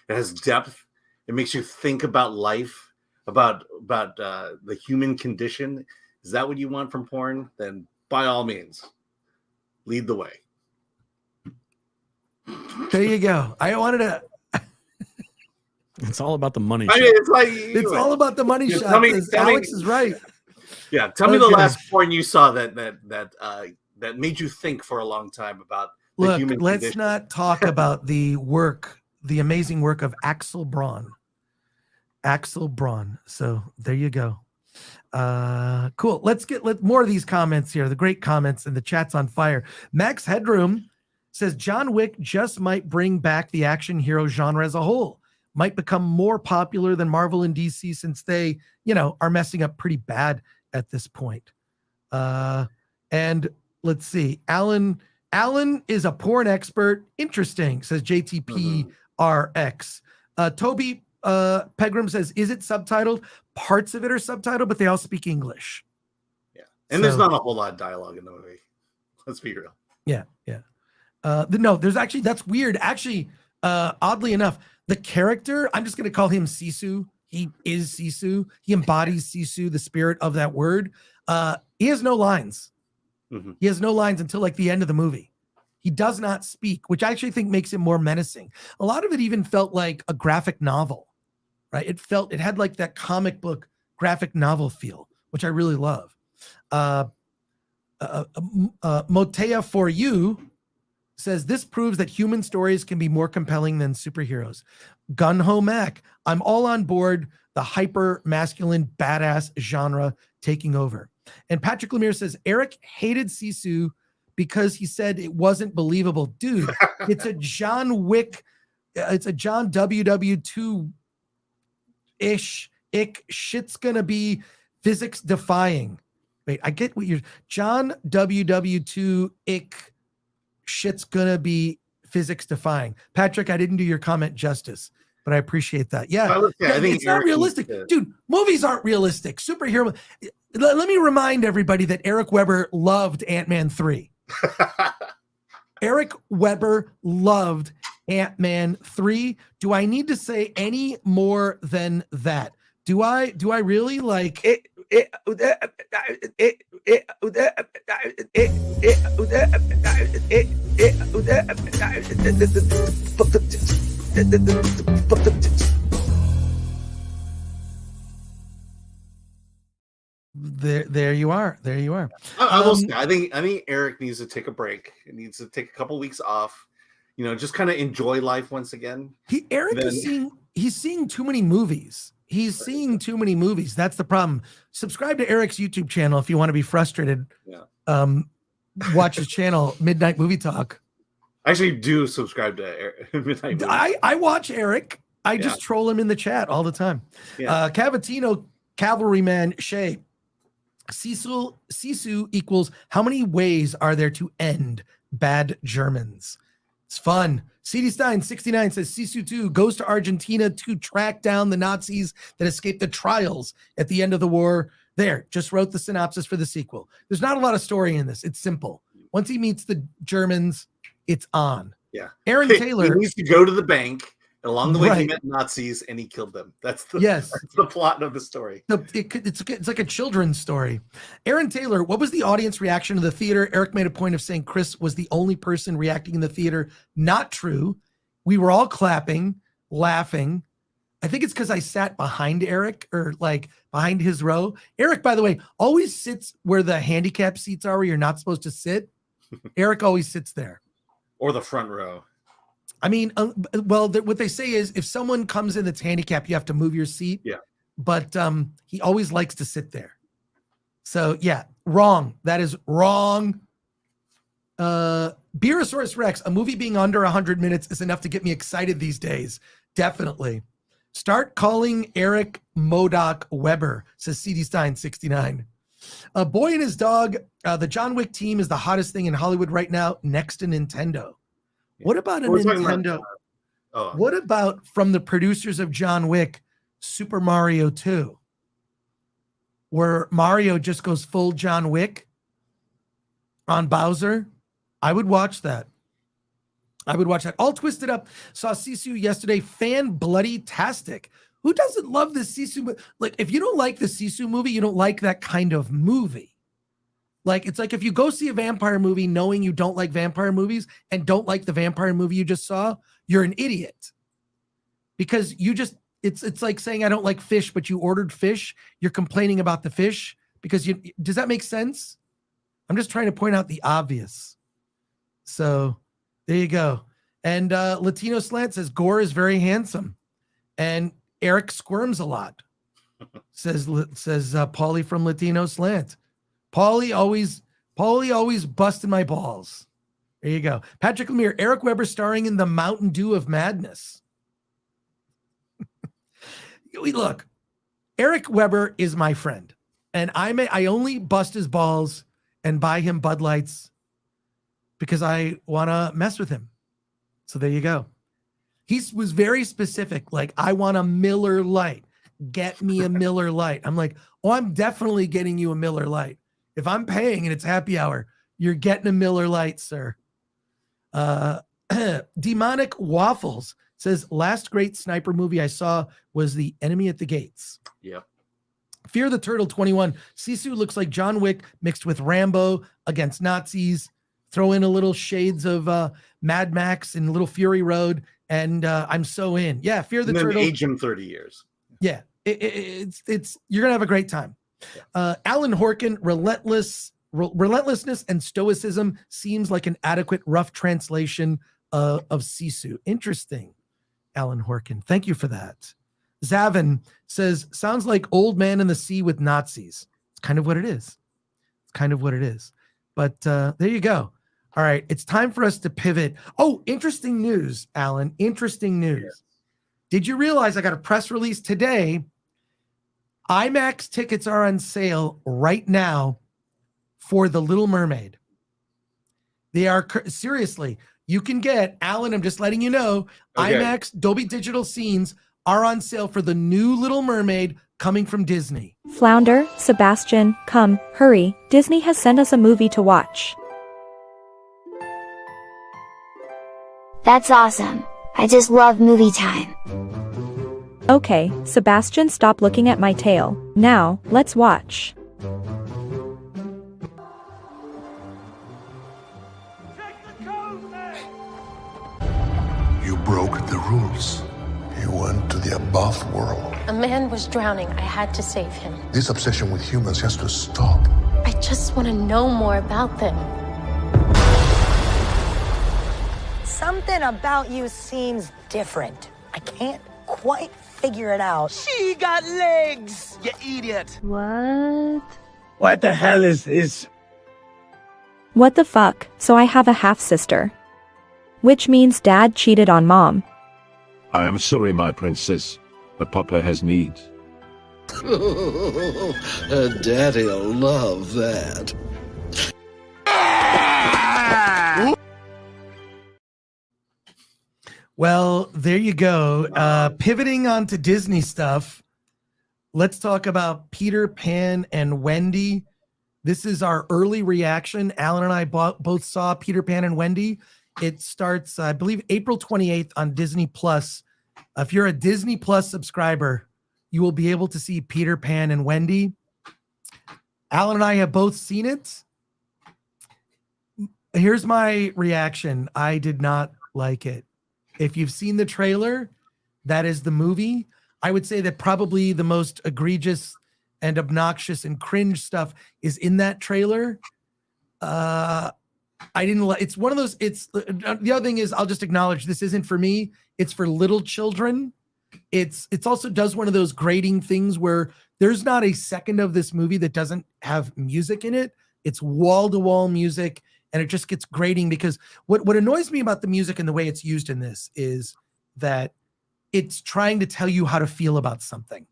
has depth. It makes you think about life, about the human condition. Is that what you want from porn? Then by all means. Lead the way. There you go. I wanted to. It's all about the money I shot. mean, it's like It's all about the money shot. Alex is right. Yeah, tell me the Okay. last porn you saw that made you think for a long time about the Look, human let's condition. not talk about the amazing work of Axel Braun. Axel Braun. So there you go. Cool. Let's get more of these comments here. The great comments, and the chat's on fire. Max Headroom says John Wick just might bring back the action hero genre as a whole. Might become more popular than Marvel and DC since they, are messing up pretty bad at this point. And let's see. Alan is a porn expert. Interesting, says JTPRX. Toby Pegram says, is it subtitled? Parts of it are subtitled, but they all speak English. Yeah. And there's not a whole lot of dialogue in the movie. Let's be real. Yeah. No, there's actually, that's weird. Actually, oddly enough, the character, I'm just going to call him Sisu. He is Sisu. He embodies Sisu, the spirit of that word. He has no lines. Mhm. He has no lines until like the end of the movie. He does not speak, which I actually think makes him more menacing. A lot of it even felt like a graphic novel, right? It had like that comic book graphic novel feel, which I really love. Motea for you says this proves that human stories can be more compelling than superheroes. Gun Ho Mac, I'm all on board the hyper masculine badass genre taking over. And Patrick Lemire says Eric hated Sisu because he said it wasn't believable. Dude, it's a John Wick, it's a John WW2 ish shit's gonna be physics defying. Wait, I get what you're John WW2 ick shit's gonna be physics defying. Patrick, I didn't do your comment justice, but I appreciate that. Yeah, I think it's not Eric realistic. needs to- Dude, movies aren't realistic. Superhero. Let me remind everybody that Eric Weber loved Ant-Man 3. Eric Weber loved Ant-Man 3. Do I need to say any more than that? Do I really like it? There you are. There you are. I will say, I think Eric needs to take a break. He needs to take a couple weeks off. Just kind of enjoy life once again. He's seeing too many movies. He's seeing too many movies. That's the problem. Subscribe to Eric's YouTube channel if you want to be frustrated. Yeah. Watch his channel, Midnight Movie Talk. I actually do subscribe to Eric. Midnight Movie. I watch Eric. I just troll him in the chat all the time. Yeah. Cavatino Cavalryman Shay. Sisu equals how many ways are there to end bad Germans? It's fun. CD Stein 69 says Sisu 2 goes to Argentina to track down the Nazis that escaped the trials at the end of the war. There, just wrote the synopsis for the sequel. There's not a lot of story in this. It's simple. Once he meets the Germans, it's on. Yeah. Aaron Taylor He needs to go to the bank. And along the way, he Right. met Nazis and he killed them. That's the Yes. That's the plot of the story. It's like a children's story. Aaron Taylor, what was the audience reaction to the theater? Eric made a point of saying Chris was the only person reacting in the theater. Not true. We were all clapping, laughing. I think it's because I sat behind Eric or like behind his row. Eric, by the way, always sits where the handicap seats are where you're not supposed to sit. Eric always sits there. Or the front row. I mean, what they say is if someone comes in that's handicapped, you have to move your seat. Yeah. But he always likes to sit there. So yeah, wrong. That is wrong. Beerosaurus Rex, a movie being under 100 minutes is enough to get me excited these days. Definitely. Start calling Eric Modoc Weber, says CD Stein 69. A boy and his dog. The John Wick team is the hottest thing in Hollywood right now, next to Nintendo. What about a We're talking Nintendo? about, What about from the producers of John Wick, Super Mario 2? Where Mario just goes full John Wick on Bowser? I would watch that. All Twisted Up. Saw Sisu yesterday. Fan bloody-tastic. Who doesn't love the Sisu? Like, if you don't like the Sisu movie, you don't like that kind of movie. Like, it's like if you go see a vampire movie knowing you don't like vampire movies and don't like the vampire movie you just saw, you're an idiot. Because it's like saying I don't like fish, but you ordered fish. You're complaining about the fish because does that make sense? I'm just trying to point out the obvious. So there you go. And Latino Slant says Gore is very handsome. And Erick squirms a lot. says Paulie from Latino Slant. Paulie always busting my balls. There you go. Patrick Lemire, Eric Weber starring in The Mountain Dew of Madness. Look, Eric Weber is my friend, and I only bust his balls and buy him Bud Lights because I want to mess with him. So there you go. He was very specific. Like, I want a Miller Lite. Get me a Miller Lite. I'm like, oh, I'm definitely getting you a Miller Lite. If I'm paying and it's happy hour, you're getting a Miller Lite, sir. Demonic Waffles says, last great sniper movie I saw was The Enemy at the Gates. Yep. Fear the Turtle 21. Sisu looks like John Wick mixed with Rambo against Nazis. Throw in a little shades of Mad Max and Little Fury Road, and I'm so in. Yeah, Fear the Turtle. Age him 30 years. Yeah, it's you're gonna have a great time. Yeah. Alan Horkin, relentlessness and stoicism seems like an adequate rough translation of Sisu. Interesting, Alan Horkin. Thank you for that. Zavin says, sounds like Old Man in the Sea with Nazis. It's kind of what it is. It's kind of what it is. But there you go. All right, it's time for us to pivot. Oh, interesting news, Alan. Interesting news. Yes. Did you realize I got a press release today? IMAX tickets are on sale right now for The Little Mermaid. They are, seriously, you can get, Alan, I'm just letting you know, okay. IMAX Dolby Digital scenes are on sale for the new Little Mermaid coming from Disney. Flounder, Sebastian, come, hurry. Disney has sent us a movie to watch. That's awesome. I just love movie time. Okay, Sebastian, stop looking at my tail. Now, let's watch. You broke the rules. You went to the above world. A man was drowning. I had to save him. This obsession with humans has to stop. I just want to know more about them. Something about you seems different. I can't quite figure it out. She got legs, you idiot. What? What the hell is this? What the fuck? So I have a half-sister. Which means dad cheated on mom. I am sorry, my princess, but Papa has needs. Daddy'll love that. Well, there you go. Pivoting onto Disney stuff, let's talk about Peter Pan and Wendy. This is our early reaction. Alan and I both saw Peter Pan and Wendy. It starts, I believe, April 28th on Disney Plus. If you're a Disney Plus subscriber, you will be able to see Peter Pan and Wendy. Alan and I have both seen it. Here's my reaction. I did not like it. If you've seen the trailer, that is the movie. I would say that probably the most egregious and obnoxious and cringe stuff is in that trailer. I didn't like, it's one of those, it's the other thing is I'll just acknowledge this isn't for me. It's for little children. It's also does one of those grading things where there's not a second of this movie that doesn't have music in it. It's wall-to-wall music, and it just gets grating because what annoys me about the music and the way it's used in this is that it's trying to tell you how to feel about something.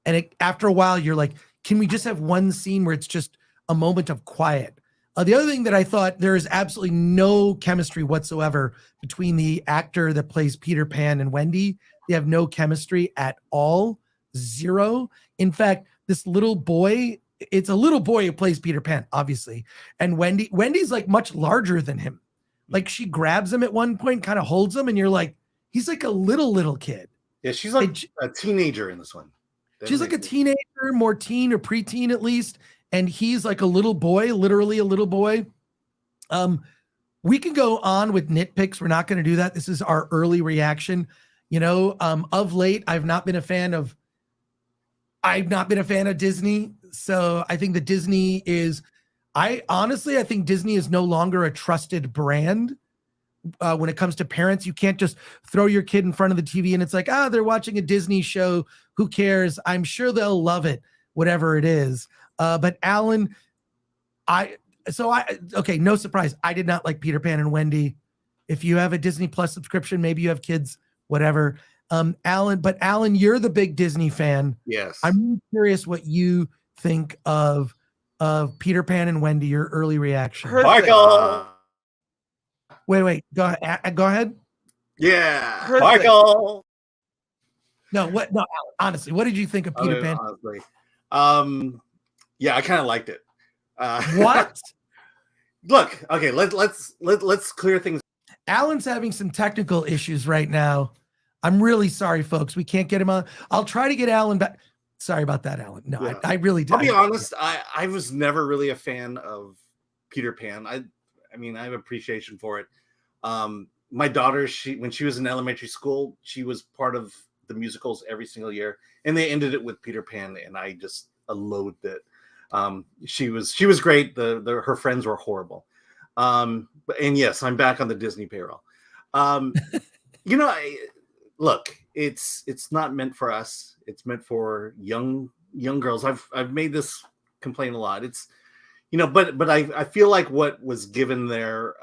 And after a while, you're like, can we just have one scene where it's just a moment of quiet? The other thing that I thought, there is absolutely no chemistry whatsoever between the actor that plays Peter Pan and Wendy. They have no chemistry at all. Zero. In fact, this little boy, it's a little boy who plays Peter Pan, obviously. And Wendy's like much larger than him. Like she grabs him at one point, kind of holds him, and you're like, he's like a little kid. Yeah, she's like a teenager in this one. She's like a teenager, more teen or preteen at least. and he's like a little boy, literally a little boy. We can go on with nitpicks. We're not going to do that. This is our early reaction. Of late, I've not been a fan of Disney. So I think that Disney is, I think Disney is no longer a trusted brand. When it comes to parents, you can't just throw your kid in front of the TV and it's like, they're watching a Disney show. Who cares? I'm sure they'll love it, whatever it is. But Alan, no surprise. I did not like Peter Pan and Wendy. If you have a Disney Plus subscription, maybe you have kids, whatever. Alan, you're the big Disney fan. Yes. I'm curious what you think of Peter Pan and Wendy, your early reaction. Michael! Wait, go ahead. Yeah. Michael! No, Alan, honestly, what did you think of Peter Pan? Honestly. Yeah, I kind of liked it. What? Look, okay, let's clear things. Alan's having some technical issues right now. I'm really sorry, folks. We can't get him on. I'll try to get Alan back. Sorry about that, Alan. No, yeah. I really did. I'll be honest. I was never really a fan of Peter Pan. I mean, I have appreciation for it. My daughter, when she was in elementary school, she was part of the musicals every single year, and they ended it with Peter Pan, and I just loathed it. She was great. Her friends were horrible. And yes, I'm back on the Disney payroll. Look, it's not meant for us. It's meant for young girls. I've made this complaint a lot. It's, but I feel like what was given there,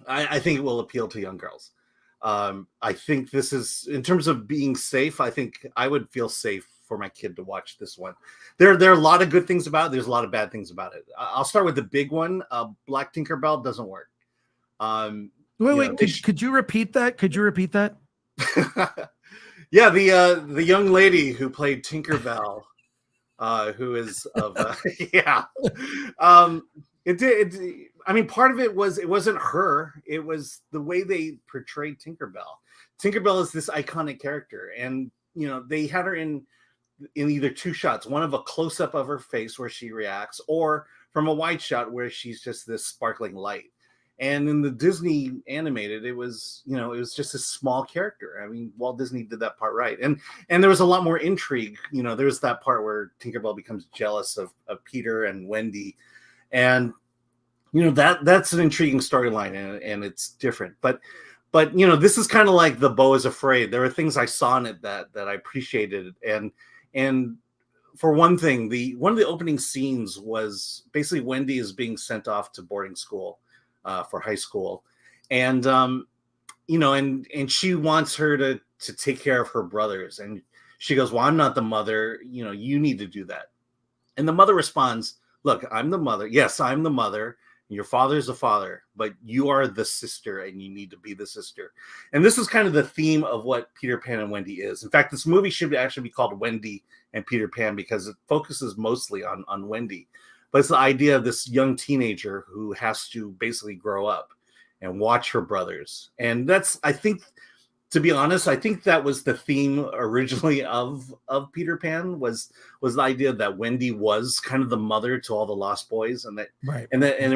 I think it will appeal to young girls. I think this is, in terms of being safe, I think I would feel safe for my kid to watch this one. There are a lot of good things about it. There's a lot of bad things about it. I'll start with the big one. Black Tinkerbell doesn't work. Could you repeat that? Yeah, the young lady who played Tinkerbell, who is of yeah. I mean, part of it wasn't her. It was the way they portrayed Tinkerbell. Tinkerbell is this iconic character, and they had her in either two shots, one of a close-up of her face where she reacts, or from a wide shot where she's just this sparkling light. And in the Disney animated, it was just a small character. I mean, Walt Disney did that part right. And there was a lot more intrigue. There's that part where Tinkerbell becomes jealous of Peter and Wendy. And, that's an intriguing storyline, and it's different. But this is kind of like the Beau is Afraid. There were things I saw in it that I appreciated. And for one thing, one of the opening scenes was basically Wendy is being sent off to boarding school. For high school, and and she wants her to take care of her brothers, and she goes, well, I'm not the mother, you need to do that. And the mother responds, look, I'm the mother. Yes, I'm the mother. Your father's the father, but you are the sister, and you need to be the sister. And this is kind of the theme of what Peter Pan and Wendy is. In fact, this movie should actually be called Wendy and Peter Pan, because it focuses mostly on Wendy. But it's the idea of this young teenager who has to basically grow up and watch her brothers. And that's, I think, to be honest, I think that was the theme originally of Peter Pan, was the idea that Wendy was kind of the mother to all the lost boys, and it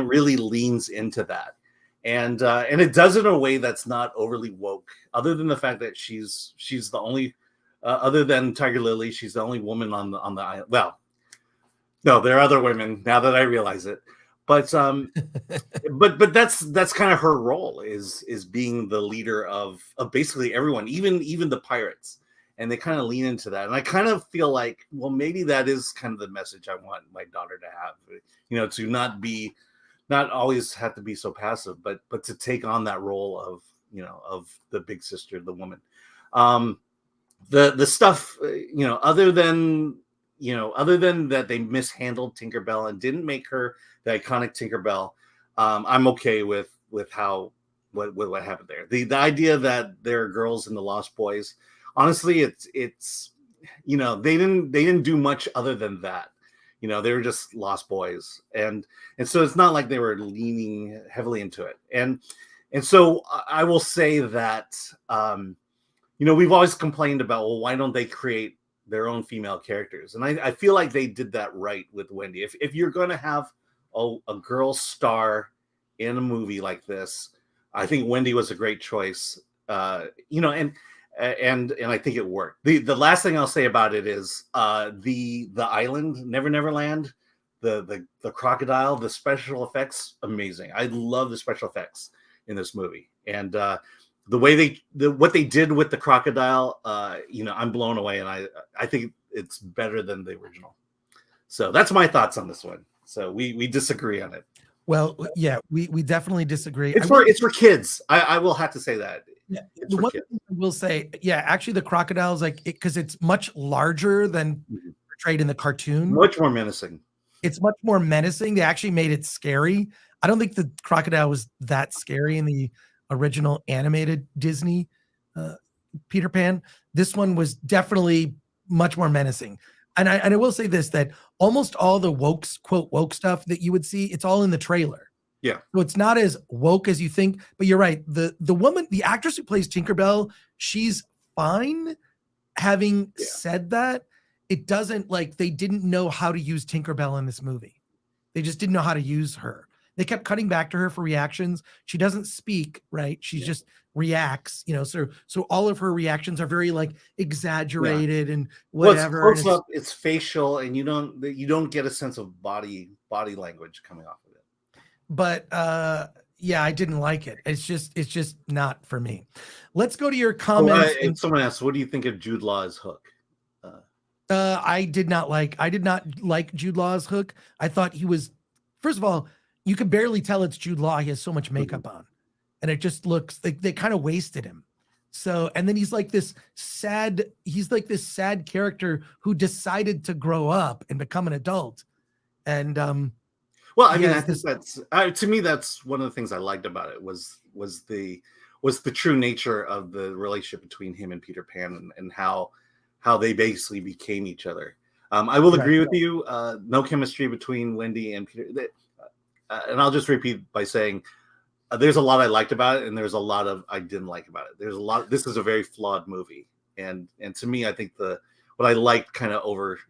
really leans into that. And it does it in a way that's not overly woke, other than the fact that she's the only, other than Tiger Lily, she's the only woman on the island. Well, no, there are other women, now that I realize it, but but that's kind of her role, is being the leader of basically everyone, even the pirates, and they kind of lean into that. And I kind of feel like, well, maybe that is kind of the message I want my daughter to have, to not always have to be so passive, but to take on that role of the big sister, the woman. The stuff, other than that they mishandled Tinkerbell and didn't make her the iconic Tinkerbell, I'm okay with what happened there. The idea that there are girls in the Lost Boys, honestly, it's they didn't do much other than that. They were just Lost Boys, and so it's not like they were leaning heavily into it. And so I will say that we've always complained about, well, why don't they create their own female characters, and I feel like they did that right with Wendy. If you're going to have a girl star in a movie like this, I think Wendy was a great choice. And I think it worked. The last thing I'll say about it is the island, Never Land, the crocodile, the special effects, amazing. I love the special effects in this movie, and the way what they did with the crocodile, I'm blown away, and I think it's better than the original. So that's my thoughts on this one. So we disagree on it. Well, yeah, we definitely disagree. It's for kids. I will have to say that. Yeah, the one thing I will say, yeah, actually, the crocodile is like because it's much larger than portrayed in the cartoon. Much more menacing. It's much more menacing. They actually made it scary. I don't think the crocodile was that scary in the original animated Disney Peter Pan. This one was definitely much more menacing. And I will say this, that almost all the quote woke stuff that you would see, it's all in the trailer. Yeah. So it's not as woke as you think, but you're right. The woman, the actress who plays Tinkerbell, she's fine. Having said that, it doesn't they didn't know how to use Tinkerbell in this movie. They just didn't know how to use her. They kept cutting back to her for reactions. She doesn't speak, right? She just reacts, so all of her reactions are very exaggerated and whatever. Well, close up, it's facial, and you don't get a sense of body language coming off of it. But I didn't like it. It's just not for me. Let's go to your comments. Someone asked, what do you think of Jude Law's Hook? I did not like Jude Law's Hook. I thought he was, first of all, you could barely tell it's Jude Law. He has so much makeup on, and it just looks like they kind of wasted him. So, and then he's like this sad character who decided to grow up and become an adult. And well, I mean, I think that's to me, that's one of the things I liked about it was the true nature of the relationship between him and Peter Pan and how they basically became each other. I will agree with you. No chemistry between Wendy and Peter. And I'll just repeat by saying there's a lot I liked about it, and there's a lot of I didn't like about it. There's a lot. This is a very flawed movie, and to me, I think what I liked kind of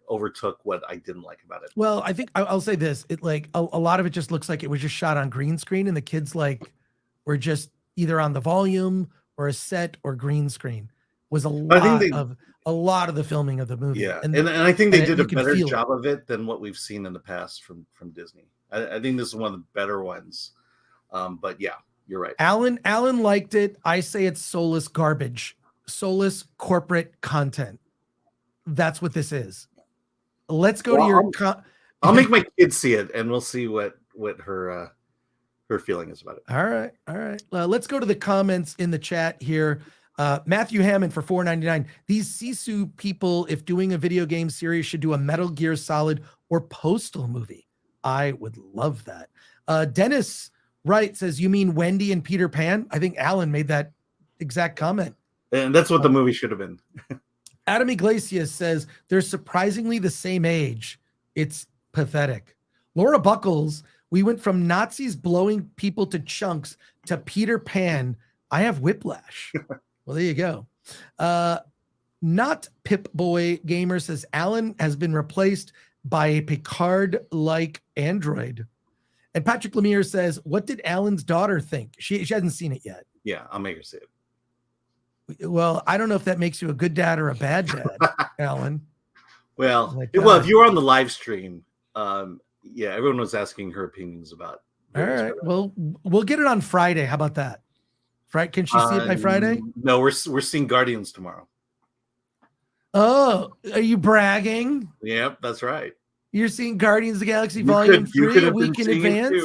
overtook what I didn't like about it. Well, I think I'll say this: it a lot of it just looks like it was just shot on green screen, and the kids were just either on the volume or a set or green screen. Was a lot of the filming of the movie. Yeah, and I think they did a better job of it than what we've seen in the past from Disney. I think this is one of the better ones. But yeah, you're right. Alan liked it. I say it's soulless garbage, soulless corporate content. That's what this is. Let's go to your. I'll make my kids see it, and we'll see what her feeling is about it. All right. Let's go to the comments in the chat here. Matthew Hammond for $4.99. These Sisu people, if doing a video game series, should do a Metal Gear Solid or Postal movie. I would love that. Dennis Wright says, you mean Wendy and Peter Pan? I think Alan made that exact comment. And that's what the movie should have been. Adam Iglesias says, they're surprisingly the same age. It's pathetic. Laura Buckles, we went from Nazis blowing people to chunks to Peter Pan. I have whiplash. Well, there you go. Not Pip Boy Gamer says, Alan has been replaced by a Picard-like android. And Patrick Lemire says, what did Alan's daughter think? She hasn't seen it yet. Yeah, I'll make her see it. Well, I don't know if that makes you a good dad or a bad dad, Alan. Well, if you were on the live stream, everyone was asking her opinions about. All right. Well, we'll get it on Friday. How about that? Can she see it by Friday? No, we're seeing Guardians tomorrow. Oh, are you bragging? Yep, that's right. You're seeing Guardians of the Galaxy Volume 3 a week in advance?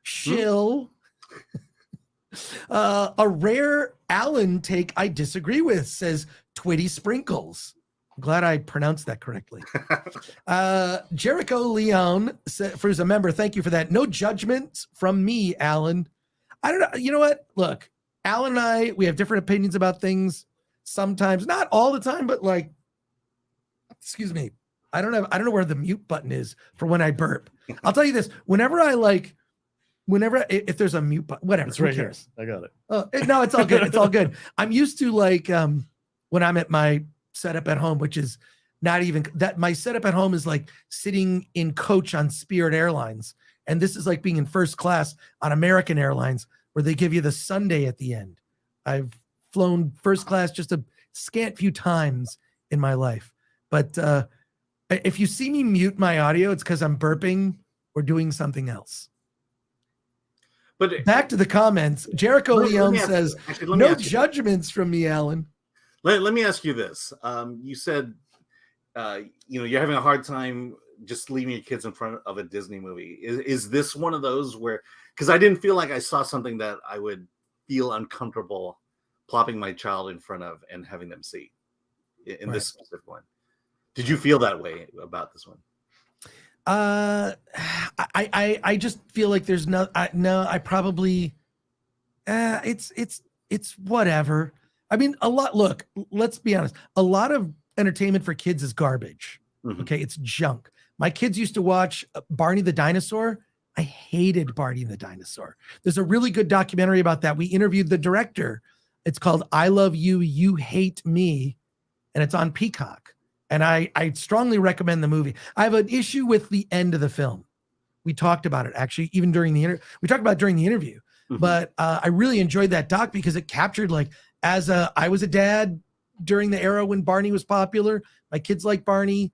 Shill. A rare Alan take I disagree with, says Twitty Sprinkles. I'm glad I pronounced that correctly. Jericho Leon, who's a member, thank you for that. No judgment from me, Alan. I don't know. You know what? Look, Alan and we have different opinions about things. Sometimes, not all the time, but excuse me. I don't know where the mute button is for when I burp. I'll tell you this: whenever if there's a mute button, whatever, it's right here. I got it. No, it's all good. It's all good. I'm used to when I'm at my setup at home, which is not even that. My setup at home is like sitting in coach on Spirit Airlines. And this is like being in first class on American Airlines, where they give you the sundae at the end. I've flown first class just a scant few times in my life. But if you see me mute my audio, it's because I'm burping or doing something else. But back to the comments. Jericho Leon says, no judgments from me, Alan. Let me ask you this. You said, you're having a hard time just leaving your kids in front of a Disney movie. Is this one of those where, because I didn't feel like I saw something that I would feel uncomfortable plopping my child in front of and having them see in this specific one. Did you feel that way about this one? I just feel like there's I probably, it's whatever. I mean, look, let's be honest. A lot of entertainment for kids is garbage. Mm-hmm. Okay. It's junk. My kids used to watch Barney the Dinosaur. I hated Barney the Dinosaur. There's a really good documentary about that. We interviewed the director. It's called I Love You, You Hate Me. And it's on Peacock. And I strongly recommend the movie. I have an issue with the end of the film. We talked about it actually, even during the we talked about it during the interview. Mm-hmm. But I really enjoyed that doc because it captured I was a dad during the era when Barney was popular. My kids like Barney.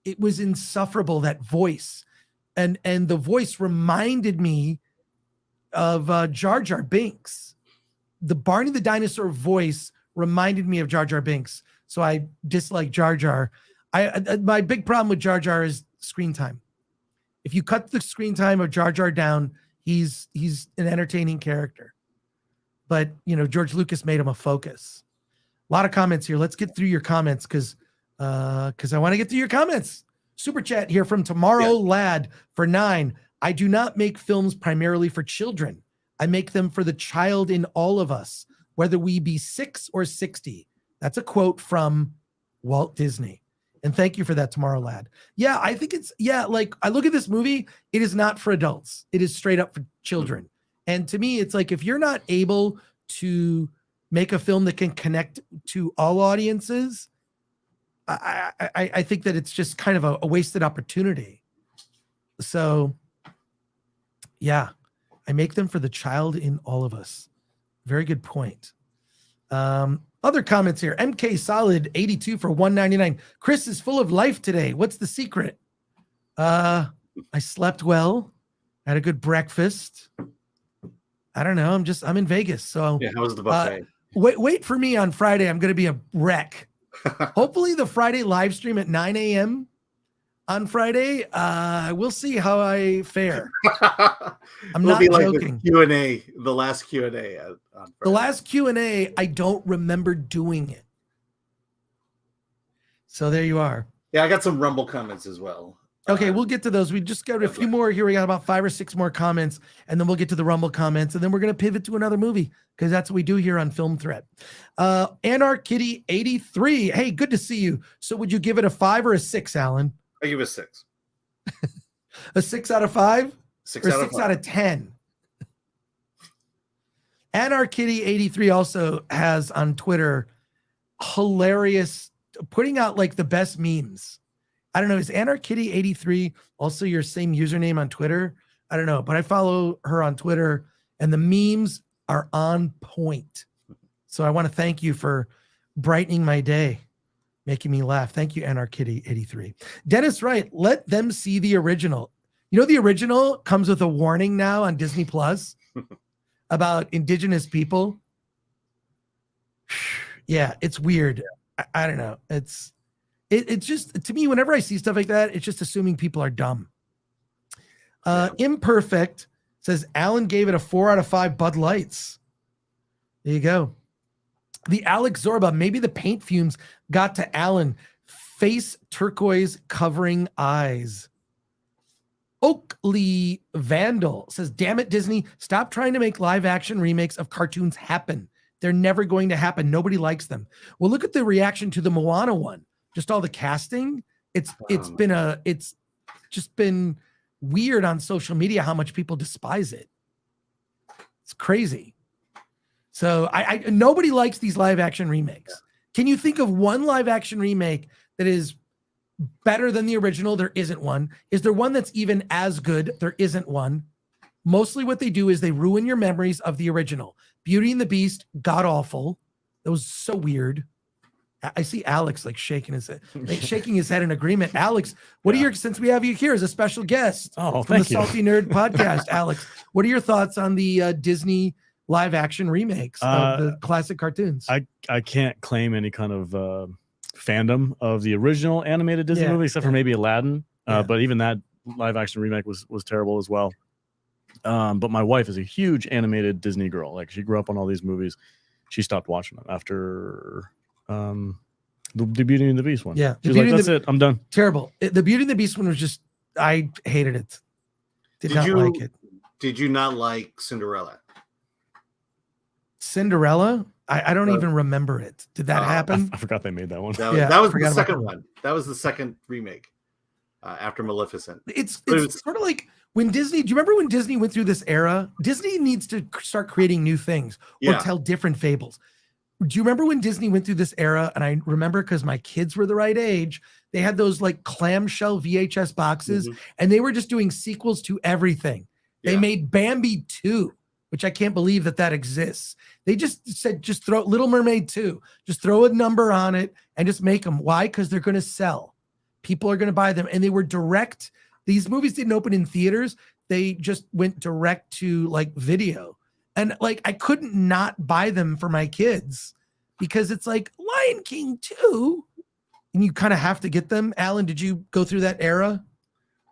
It was insufferable, that voice. And the voice reminded me of Jar Jar Binks. The Barney the Dinosaur voice reminded me of Jar Jar Binks. So I dislike Jar Jar. My big problem with Jar Jar is screen time. If you cut the screen time of Jar Jar down, he's an entertaining character. But, George Lucas made him a focus. A lot of comments here. Let's get through your comments because I want to get through your comments. Super chat here from Tomorrow Lad for 9. I do not make films primarily for children. I make them for the child in all of us, whether we be 6 or 60. That's a quote from Walt Disney. And thank you for that, Tomorrow Lad. Yeah, I think I look at this movie, it is not for adults. It is straight up for children. And to me, it's like, if you're not able to make a film that can connect to all audiences, I think that it's just kind of a wasted opportunity. So, yeah, I make them for the child in all of us. Very good point. Other comments here. MK Solid 82 for 199. Chris is full of life today. What's the secret? I slept well. Had a good breakfast. I don't know. I'm in Vegas. So how was the buffet? Wait for me on Friday. I'm going to be a wreck. Hopefully the Friday live stream at 9 a.m. on Friday. We'll see how I fare. I'm not joking. The Q&A, the last Q&A on Friday. The last Q&A, I don't remember doing it. So there you are. Yeah, I got some Rumble comments as well. Okay, we'll get to those. We just got a few more here. We got about 5 or 6 more comments, and then we'll get to the Rumble comments, and then we're going to pivot to another movie because that's what we do here on Film Threat. Anarch Kitty 83. Hey, good to see you. So would you give it a 5 or a 6, Alan? I give it a 6. A 6 out of 5? 6 or out of 6 5. out of 10? Anarch Kitty 83 also has on Twitter hilarious, putting out the best memes. I don't know. Is Anarch Kitty 83 also your same username on Twitter? I don't know, but I follow her on Twitter and the memes are on point. So I want to thank you for brightening my day, making me laugh. Thank you, Anarch Kitty 83. Dennis Wright, let them see the original. The original comes with a warning now on Disney Plus about indigenous people. Yeah, it's weird. I don't know. It's just, to me, whenever I see stuff like that, it's just assuming people are dumb. Imperfect says Alan gave it a 4 out of 5 Bud Lights. There you go. The Alex Zorba, maybe the paint fumes got to Alan. Face turquoise covering eyes. Oakley Vandal says, damn it, Disney, stop trying to make live action remakes of cartoons happen. They're never going to happen. Nobody likes them. Well, look at the reaction to the Moana one. Just all the casting. It's just been weird on social media how much people despise it. It's crazy. So I nobody likes these live action remakes. Can you think of one live action remake that is better than the original? There isn't one. Is there one that's even as good? There isn't one. Mostly what they do is they ruin your memories of the original. Beauty and the Beast, god awful. That was so weird. I see Alex like shaking his head in agreement. Alex, what are your, since we have you here as a special guest from the Salty Nerd podcast, Alex, what are your thoughts on the Disney live action remakes of the classic cartoons? I can't claim any kind of fandom of the original animated Disney movie, except for maybe Aladdin. But even that live action remake was terrible as well. But my wife is a huge animated Disney girl. Like, she grew up on all these movies. She stopped watching them after the Beauty and the Beast one. Yeah, she's like, that's it, I'm done. Terrible. The Beauty and the Beast one was just, I hated it. Did not like it. Did you not like Cinderella? Cinderella? I don't even remember it. Did that happen? I forgot they made that one. That was the second one. That was the second remake after Maleficent. It's sort of like when Disney, do you remember when Disney went through this era? Disney needs to start creating new things or tell different fables. Do you remember when Disney went through this era? And I remember because my kids were the right age. They had those like clamshell VHS boxes, and they were just doing sequels to everything. They made Bambi 2, which I can't believe that exists. They just said, just throw Little Mermaid 2, just throw a number on it and just make them. Why? Because they're going to sell. People are going to buy them. And they were direct. These movies didn't open in theaters. They just went direct to like video. And like, I couldn't not buy them for my kids because it's like Lion King 2. And you kind of have to get them. Alan, did you go through that era?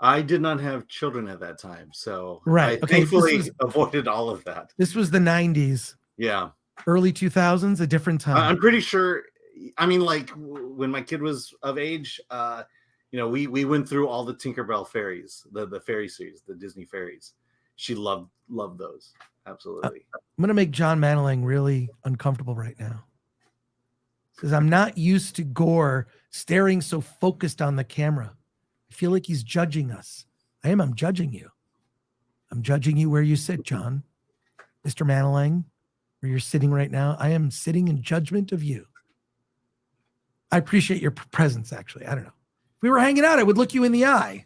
I did not have children at that time. So I thankfully avoided all of that. This was the 90s. Yeah. Early 2000s, a different time. I'm pretty sure. I mean, like when my kid was of age, we went through all the Tinkerbell fairies, the fairy series, the Disney fairies. She loved those. Absolutely. I'm going to make John Mannering really uncomfortable right now because I'm not used to Gore staring so focused on the camera. I feel like he's judging us. I'm judging you. I'm judging you where you sit, John. Mr. Mannering, where you're sitting right now, I am sitting in judgment of you. I appreciate your presence, actually. I don't know. If we were hanging out, I would look you in the eye.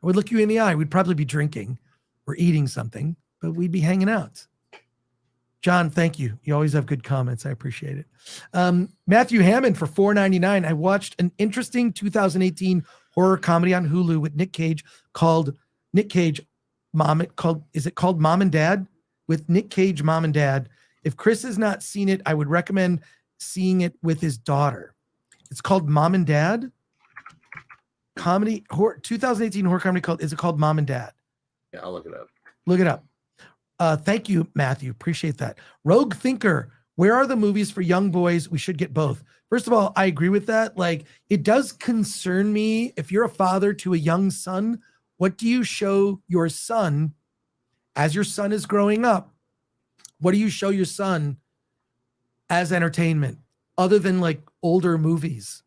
We'd probably be drinking or eating something, but we'd be hanging out. John, thank you. You always have good comments. I appreciate it. Matthew Hammond for $4.99. I watched an interesting 2018 horror comedy on Hulu with Nick Cage called Mom and Dad? With Nick Cage, Mom and Dad. If Chris has not seen it, I would recommend seeing it with his daughter. It's called Mom and Dad. 2018 horror comedy is it called Mom and Dad? Yeah, I'll look it up. Look it up. Thank you, Matthew. Appreciate that. Rogue Thinker, where are the movies for young boys? We should get both. First of all, I agree with that. Like, it does concern me if you're a father to a young son, what do you show your son as your son is growing up? What do you show your son as entertainment other than like older movies?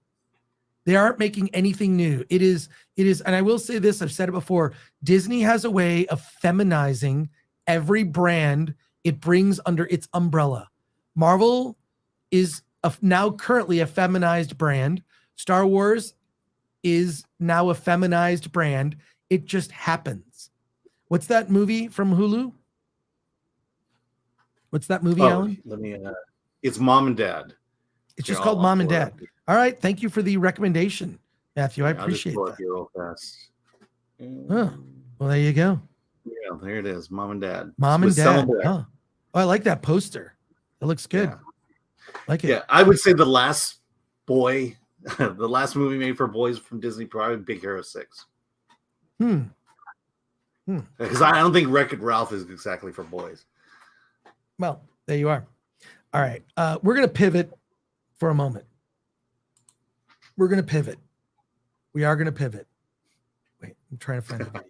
They aren't making anything new. It is, and I will say this, I've said it before, Disney has a way of feminizing every brand it brings under its umbrella. Marvel is now currently a feminized brand. Star Wars is now a feminized brand. It just happens. What's that movie from Hulu? What's that movie, Alan? It's Mom and Dad. It's just called Mom and Dad. All right. Thank you for the recommendation, Matthew. I appreciate that. Real fast. Oh, well, there you go. Yeah, there it is. Mom and Dad. Mom and Dad. Huh. Oh, I like that poster. It looks good. Yeah. Like it. Yeah, I would say the last movie made for boys from Disney, probably Big Hero 6. Because I don't think Wreck-It Ralph is exactly for boys. Well, there you are. All right. We're going to pivot for a moment. We are going to pivot. Wait, I'm trying to find the video.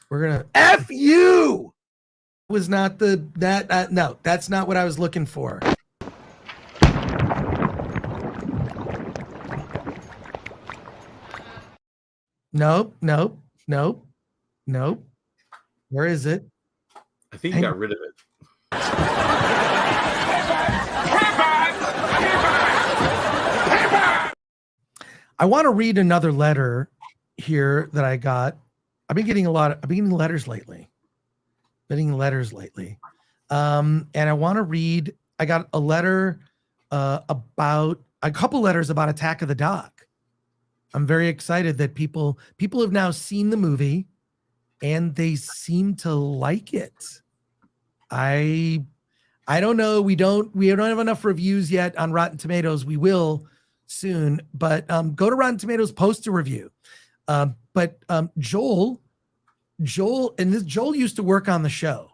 We're going to F you. Was not no, that's not what I was looking for. Nope. Where is it? I think you got rid of it. I want to read another letter here that I got. I've been getting letters lately. And I want to read, I got a letter about a couple letters about Attack of the Doc. I'm very excited that people have now seen the movie and they seem to like it. I don't know. We don't have enough reviews yet on Rotten Tomatoes. We will soon, but go to Rotten Tomatoes, post a review. But Joel used to work on the show.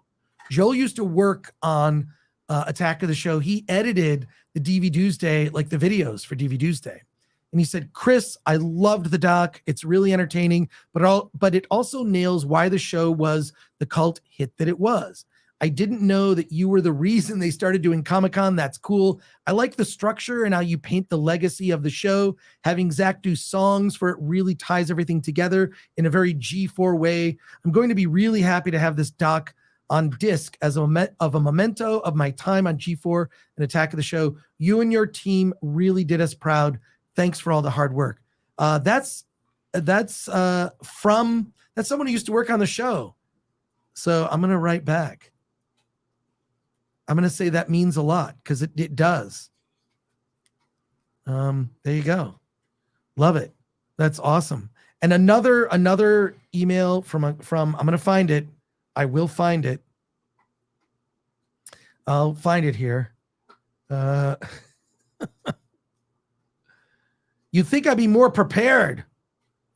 Joel used to work on Attack of the Show. He edited the DV Tuesday, like the videos for DV Tuesday. And he said, Chris, I loved the doc. It's really entertaining, but it also nails why the show was the cult hit that it was. I didn't know that you were the reason they started doing Comic-Con. That's cool. I like the structure and how you paint the legacy of the show. Having Zach do songs for it really ties everything together in a very G4 way. I'm going to be really happy to have this doc on disc as a memento of my time on G4 and Attack of the Show. You and your team really did us proud. Thanks for all the hard work. That's someone who used to work on the show. So I'm going to write back. I'm going to say that means a lot because it does. There you go. Love it. That's awesome. And another email from I'm going to find it. I will find it. I'll find it here. You think I'd be more prepared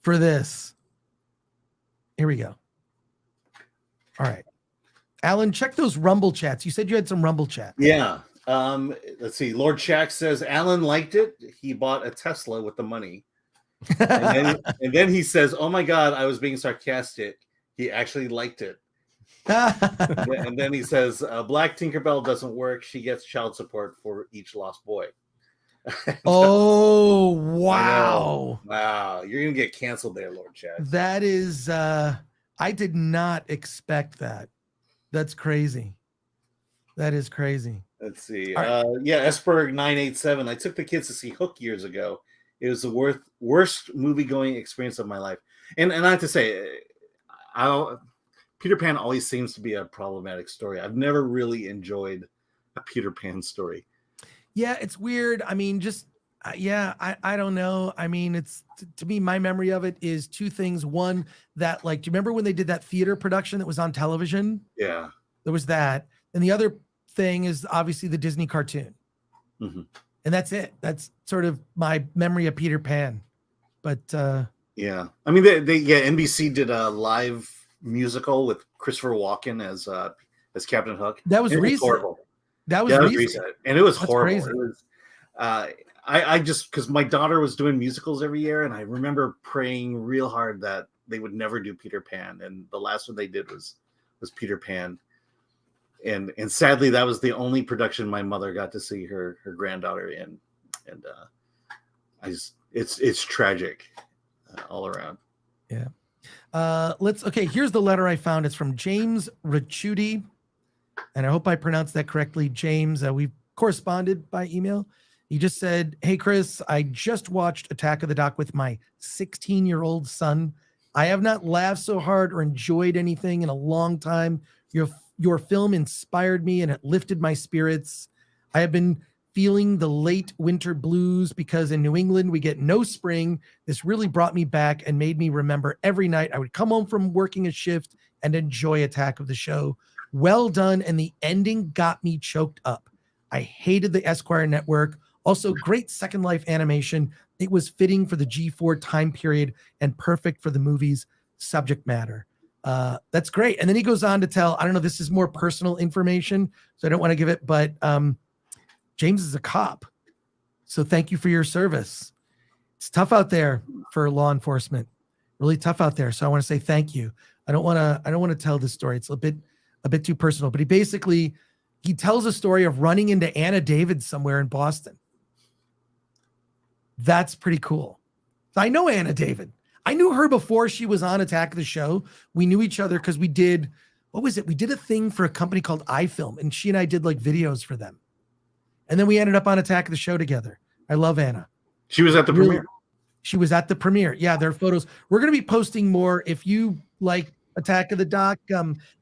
for this? Here we go. All right. Alan, check those Rumble chats. You said you had some Rumble chat. Yeah. Let's see. Lord Shack says Alan liked it. He bought a Tesla with the money. And then he says, oh my God, I was being sarcastic. He actually liked it. And then he says, Black Tinkerbell doesn't work. She gets child support for each lost boy. Oh, wow. Wow. You're going to get canceled there, Lord Shack. That is, I did not expect that. That's crazy. That is crazy. Let's see. Right. Esberg 987. I took the kids to see Hook years ago. It was the worst movie-going experience of my life. And I have to say, Peter Pan always seems to be a problematic story. I've never really enjoyed a Peter Pan story. Yeah, it's weird. I mean, I don't know. I mean, it's to me, my memory of it is two things. One, that do you remember when they did that theater production that was on television? Yeah. There was that. And the other thing is obviously the Disney cartoon. Mm-hmm. And that's it. That's sort of my memory of Peter Pan. But yeah. I mean, NBC did a live musical with Christopher Walken as Captain Hook. That was recent. Horrible. That was recent. And it was That's horrible. Crazy. It was, I just, because my daughter was doing musicals every year, and I remember praying real hard that they would never do Peter Pan, and the last one they did was Peter Pan, and sadly that was the only production my mother got to see her granddaughter in, and it's tragic all around. Yeah. Here's the letter I found. It's from James Ricciuti, and I hope I pronounced that correctly. James, we've corresponded by email. He just said, hey, Chris, I just watched Attack of the Doc with my 16-year-old son. I have not laughed so hard or enjoyed anything in a long time. Your film inspired me and it lifted my spirits. I have been feeling the late winter blues because in New England, we get no spring. This really brought me back and made me remember every night I would come home from working a shift and enjoy Attack of the Show. Well done. And the ending got me choked up. I hated the Esquire network. Also, great Second Life animation. It was fitting for the G4 time period and perfect for the movie's subject matter. That's great. And then he goes on to tell, I don't know, this is more personal information, so I don't want to give it, but James is a cop. So thank you for your service. It's tough out there for law enforcement. Really tough out there. So I want to say thank you. I don't want to tell this story. It's a bit too personal, but he tells a story of running into Anna David somewhere in Boston. That's pretty cool. So I know Anna David. I knew her before she was on Attack of the Show. We knew each other because we did a thing for a company called iFilm, and she and I did videos for them. And then we ended up on Attack of the Show together. I love Anna. She was at the premiere. She was at the premiere. Yeah, there are photos. We're going to be posting more. If you like Attack of the Doc,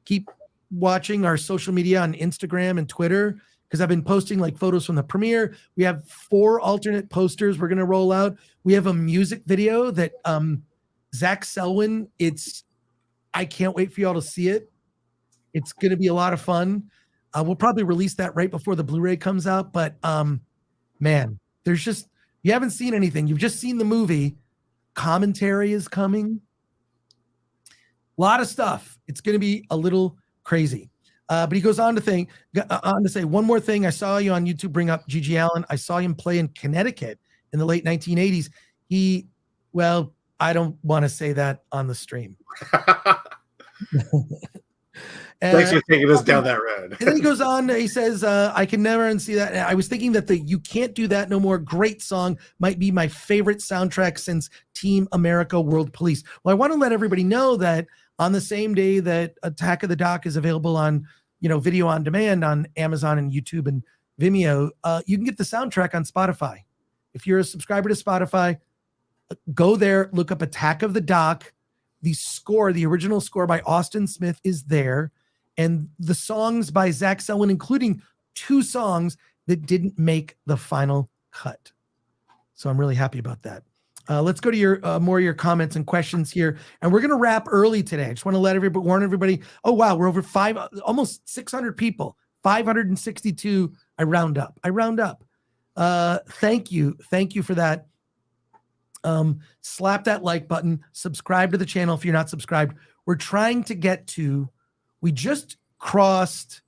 keep watching our social media on Instagram and Twitter, because I've been posting like photos from the premiere. We have 4 alternate posters we're going to roll out. We have a music video that Zach Selwyn, I can't wait for y'all to see it. It's going to be a lot of fun. We'll probably release that right before the Blu-ray comes out. But man, you haven't seen anything. You've just seen the movie. Commentary is coming. A lot of stuff. It's going to be a little crazy. But he goes on to say one more thing. I saw you on YouTube bring up G.G. Allen. I saw him play in Connecticut in the late 1980s. I don't want to say that on the stream. Thanks for taking us down that road. And then he goes on, he says, I can never unsee that. I was thinking that the You Can't Do That No More great song might be my favorite soundtrack since Team America World Police. Well, I want to let everybody know that on the same day that Attack of the Doc is available on, video on demand on Amazon and YouTube and Vimeo, you can get the soundtrack on Spotify. If you're a subscriber to Spotify, go there, look up Attack of the Doc. The original score by Austin Smith is there. And the songs by Zach Selwyn, including 2 songs that didn't make the final cut. So I'm really happy about that. Let's go to your more of your comments and questions here. And we're going to wrap early today. I just want to warn everybody. Oh, wow. We're over almost 600 people, 562. I round up. Thank you. Thank you for that. Slap that like button, subscribe to the channel if you're not subscribed. We're trying to get to, we just crossed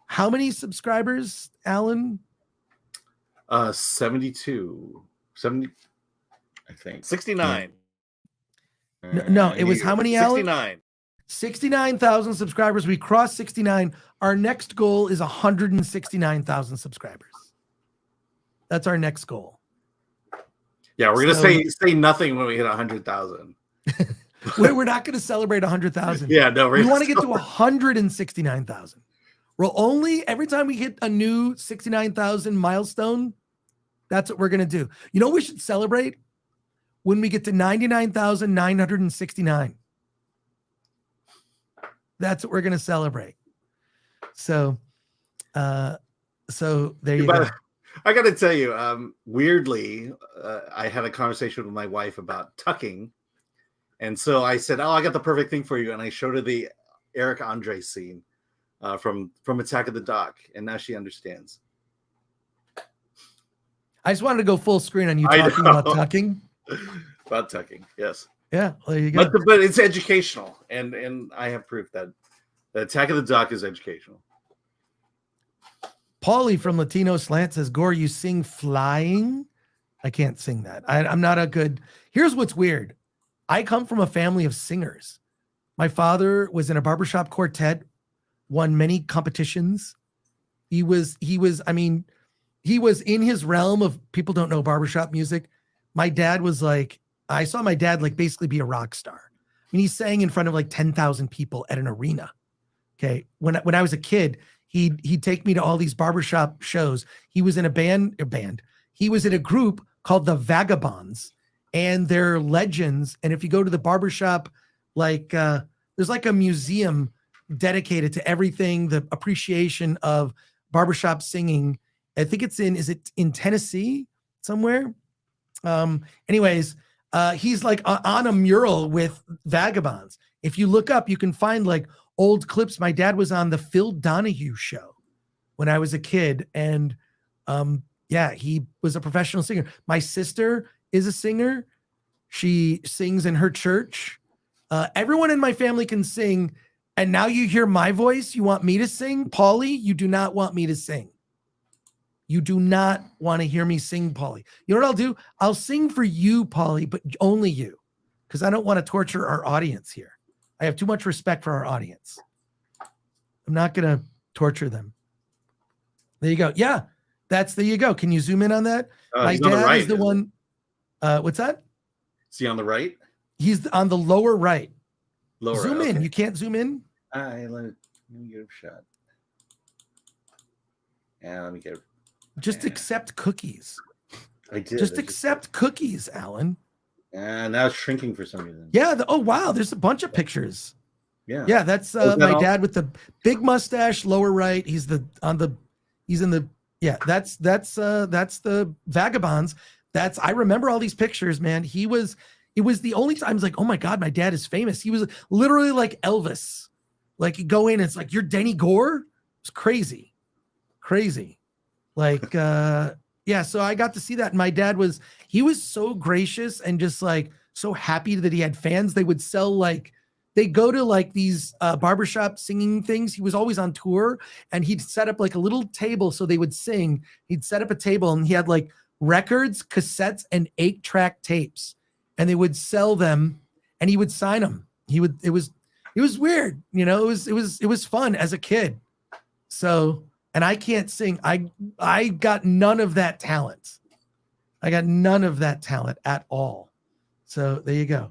how many subscribers, Alan? 70, I think. 69. No, it was how many, Alan? 69. 69,000 subscribers. We crossed 69. Our next goal is 169,000 subscribers. That's our next goal. Yeah, we're gonna say nothing when we hit 100,000. We're not going to celebrate 100,000. Yeah, no, we want to get to 169,000. We'll only every time we hit a new 69,000 milestone, that's what we're going to do. You know, we should celebrate when we get to 99,969. That's what we're going to celebrate. So there you go. I got to tell you, weirdly, I had a conversation with my wife about tucking. And so I said, I got the perfect thing for you. And I showed her the Erick Andre scene from Attack of the Doc. And now she understands. I just wanted to go full screen on you talking about tucking. About tucking, yes. Yeah, well, there you go. But it's educational. And I have proof that the Attack of the Doc is educational. Paulie from Latino Slant says, Gore, you sing flying? I can't sing that. I'm not a good... Here's what's weird. I come from a family of singers. My father was in a barbershop quartet, won many competitions. He was in his realm of people don't know barbershop music. My dad was like, I saw my dad like basically be a rock star. I mean, he sang in front of like 10,000 people at an arena. Okay. When I was a kid, he'd take me to all these barbershop shows. He was in a band. He was in a group called the Vagabonds, and they're legends. And if you go to the barbershop, there's like a museum dedicated to everything, the appreciation of barbershop singing. I think is it in Tennessee somewhere? Anyways, he's like on a mural with Vagabonds. If you look up, you can find like old clips. My dad was on the Phil Donahue show when I was a kid. And he was a professional singer. My sister is a singer. She sings in her church. Everyone in my family can sing. And now you hear my voice. You want me to sing? Paulie, you do not want me to sing. You do not want to hear me sing, Paulie. You know what I'll do? I'll sing for you, Paulie, but only you. Because I don't want to torture our audience here. I have too much respect for our audience. I'm not going to torture them. There you go. Yeah, there you go. Can you zoom in on that? My dad is the one. What's that? Is he on the right? He's on the lower right. Zoom in. You can't zoom in? Let me get a shot. Yeah, let me get Just accept cookies. I did. Just accept cookies, Alan. And now it's shrinking for some reason. Yeah. Oh wow, there's a bunch of pictures. Yeah. Yeah, that's my dad with the big mustache, lower right. He's in the that's the Vagabonds. I remember all these pictures, man. It was the only time I was like, oh my God, my dad is famous. He was literally like Elvis. Like you go in, it's like, you're Denny Gore. It's crazy. Like, yeah. So I got to see that. And my dad was so gracious and just like, so happy that he had fans. They would sell they go to like these barbershop singing things. He was always on tour and he'd set up like a little table so they would sing. He'd set up a table and he had like records, cassettes, and 8-track tapes, and they would sell them and he would sign them. It was weird. You know, it was fun as a kid. So, and I can't sing. I got none of that talent. I got none of that talent at all. So there you go.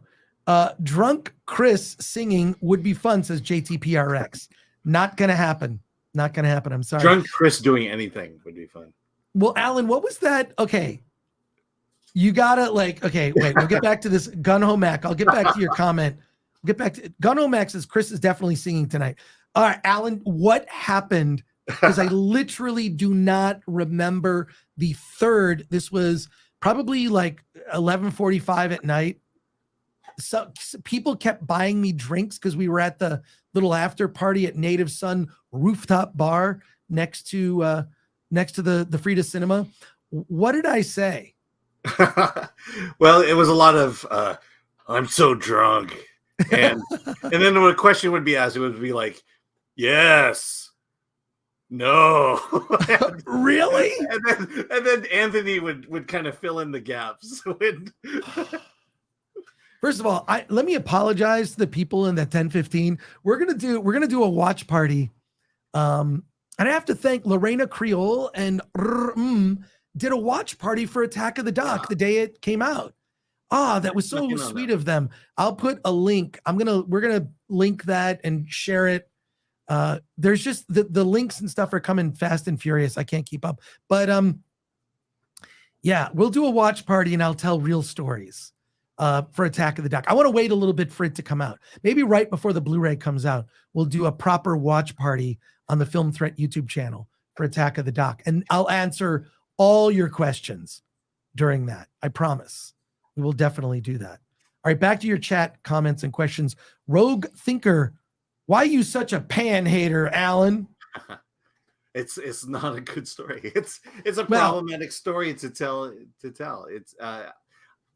Drunk Chris singing would be fun, says JTPRX. Not gonna happen. I'm sorry. Drunk Chris doing anything would be fun. Well, Alan, what was that? Okay. You gotta wait, we'll get back to this. Gunho Mac. I'll get back to your comment. Get back to Gunho Mac says Chris is definitely singing tonight. All right, Alan, what happened? Because I literally do not remember the third. This was probably like 11:45 at night. So people kept buying me drinks because we were at the little after party at Native Sun rooftop bar next to the Frida Cinema. What did I say? Well, it was a lot of I'm so drunk. And then when a question would be asked, it would be like, yes, no. Really? And then Anthony would kind of fill in the gaps. First of all, let me apologize to the people in that 10:15. We're gonna do a watch party. And I have to thank Lorena Creole and did a watch party for Attack of the Doc the day it came out. That was so sweet of them. I'll put a link. We're gonna link that and share it. There's just the links and stuff are coming fast and furious. I can't keep up. But yeah, we'll do a watch party and I'll tell real stories for Attack of the Doc. I want to wait a little bit for it to come out. Maybe right before the Blu-ray comes out, we'll do a proper watch party on the Film Threat YouTube channel for Attack of the Doc. And I'll answer all your questions during that. I promise. We will definitely do that. All right, back to your chat comments and questions. Rogue Thinker, why are you such a Pan hater, Alan? It's not a good story. It's a problematic story to tell. It's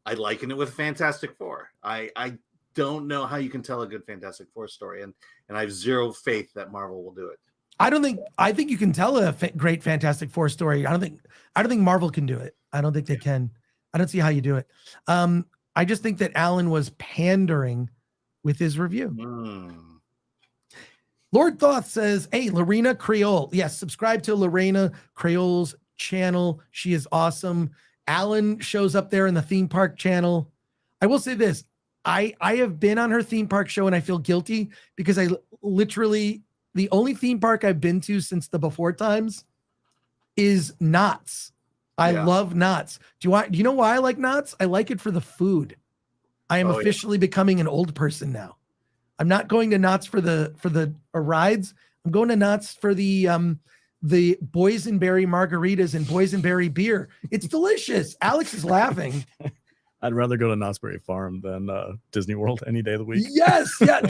I liken it with Fantastic Four. I don't know how you can tell a good Fantastic Four story, and I have zero faith that Marvel will do it. I think you can tell a great Fantastic Four story. I don't think Marvel can do it. I don't think they can. I don't see how you do it. I just think that Alan was pandering with his review. Lord Thoth says, hey, Lorena Creole. Yes, subscribe to Lorena Creole's channel. She is awesome. Alan shows up there in the theme park channel. I will say this. I have been on her theme park show and I feel guilty because I literally, the only theme park I've been to since the before times is Knott's. I love Knott's. Do you know why I like Knott's? I like it for the food. I am officially becoming an old person now. I'm not going to Knott's for the rides. I'm going to Knott's for the boysenberry margaritas and boysenberry beer. It's delicious. Alex is laughing. I'd rather go to Knott's Berry Farm than Disney World any day of the week. Yes, yeah.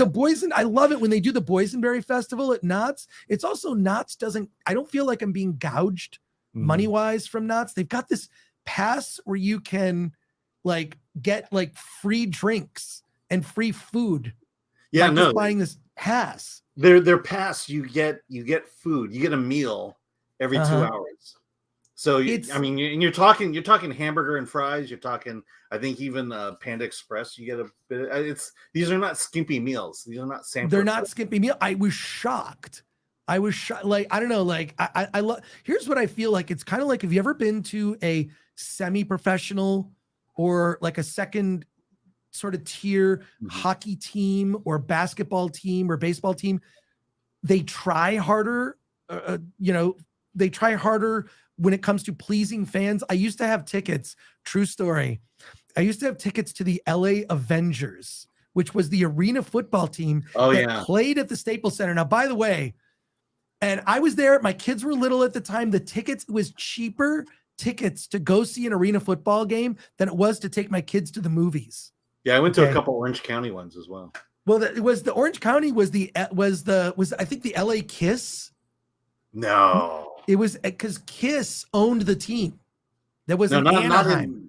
I love it when they do the Boysenberry Festival at Knott's. It's also Knott's I don't feel like I'm being gouged money-wise from Knott's. They've got this pass where you can get free drinks and free food. Yeah, just buying this pass. Their pass, you get food, you get a meal every 2 hours. So you're talking hamburger and fries. You're talking, I think even Panda Express. You get a bit. These are not skimpy meals. These are not samples. They're not skimpy meal. I was shocked. I don't know. I love. Here's what I feel like. It's kind of like, have you ever been to a semi-professional or like a second sort of tier hockey team or basketball team or baseball team? They try harder. They try harder when it comes to pleasing fans. I used to have tickets, true story. I used to have tickets to the LA Avengers, which was the arena football team that played at the Staples Center. Now, by the way, and I was there, my kids were little at the time. The tickets, it was cheaper tickets to go see an arena football game than it was to take my kids to the movies. Yeah, I went to a couple Orange County ones as well. Well, it was the Orange County was I think the LA Kiss. No, it was because Kiss owned the team. There was not Anaheim.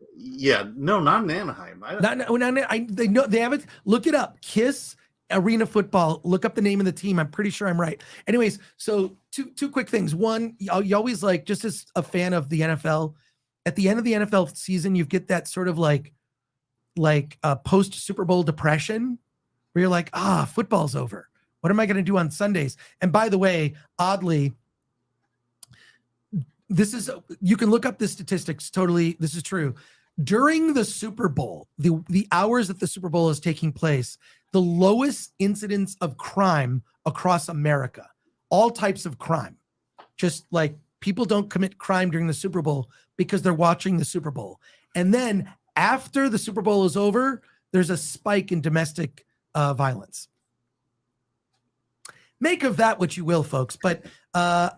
not in Anaheim. They know they have it. Look it up. Kiss Arena Football. Look up the name of the team. I'm pretty sure I'm right. Anyways, so two quick things. One, you always like, just as a fan of the NFL, at the end of the NFL season, you get that sort of like post Super Bowl depression, where you're like, football's over. What am I going to do on Sundays? And by the way, oddly, you can look up the statistics. Totally, this is true. During the Super Bowl, the hours that the Super Bowl is taking place, the lowest incidence of crime across America, all types of crime, just like people don't commit crime during the Super Bowl because they're watching the Super Bowl. And then after the Super Bowl is over, there's a spike in domestic violence. Make of that what you will, folks. But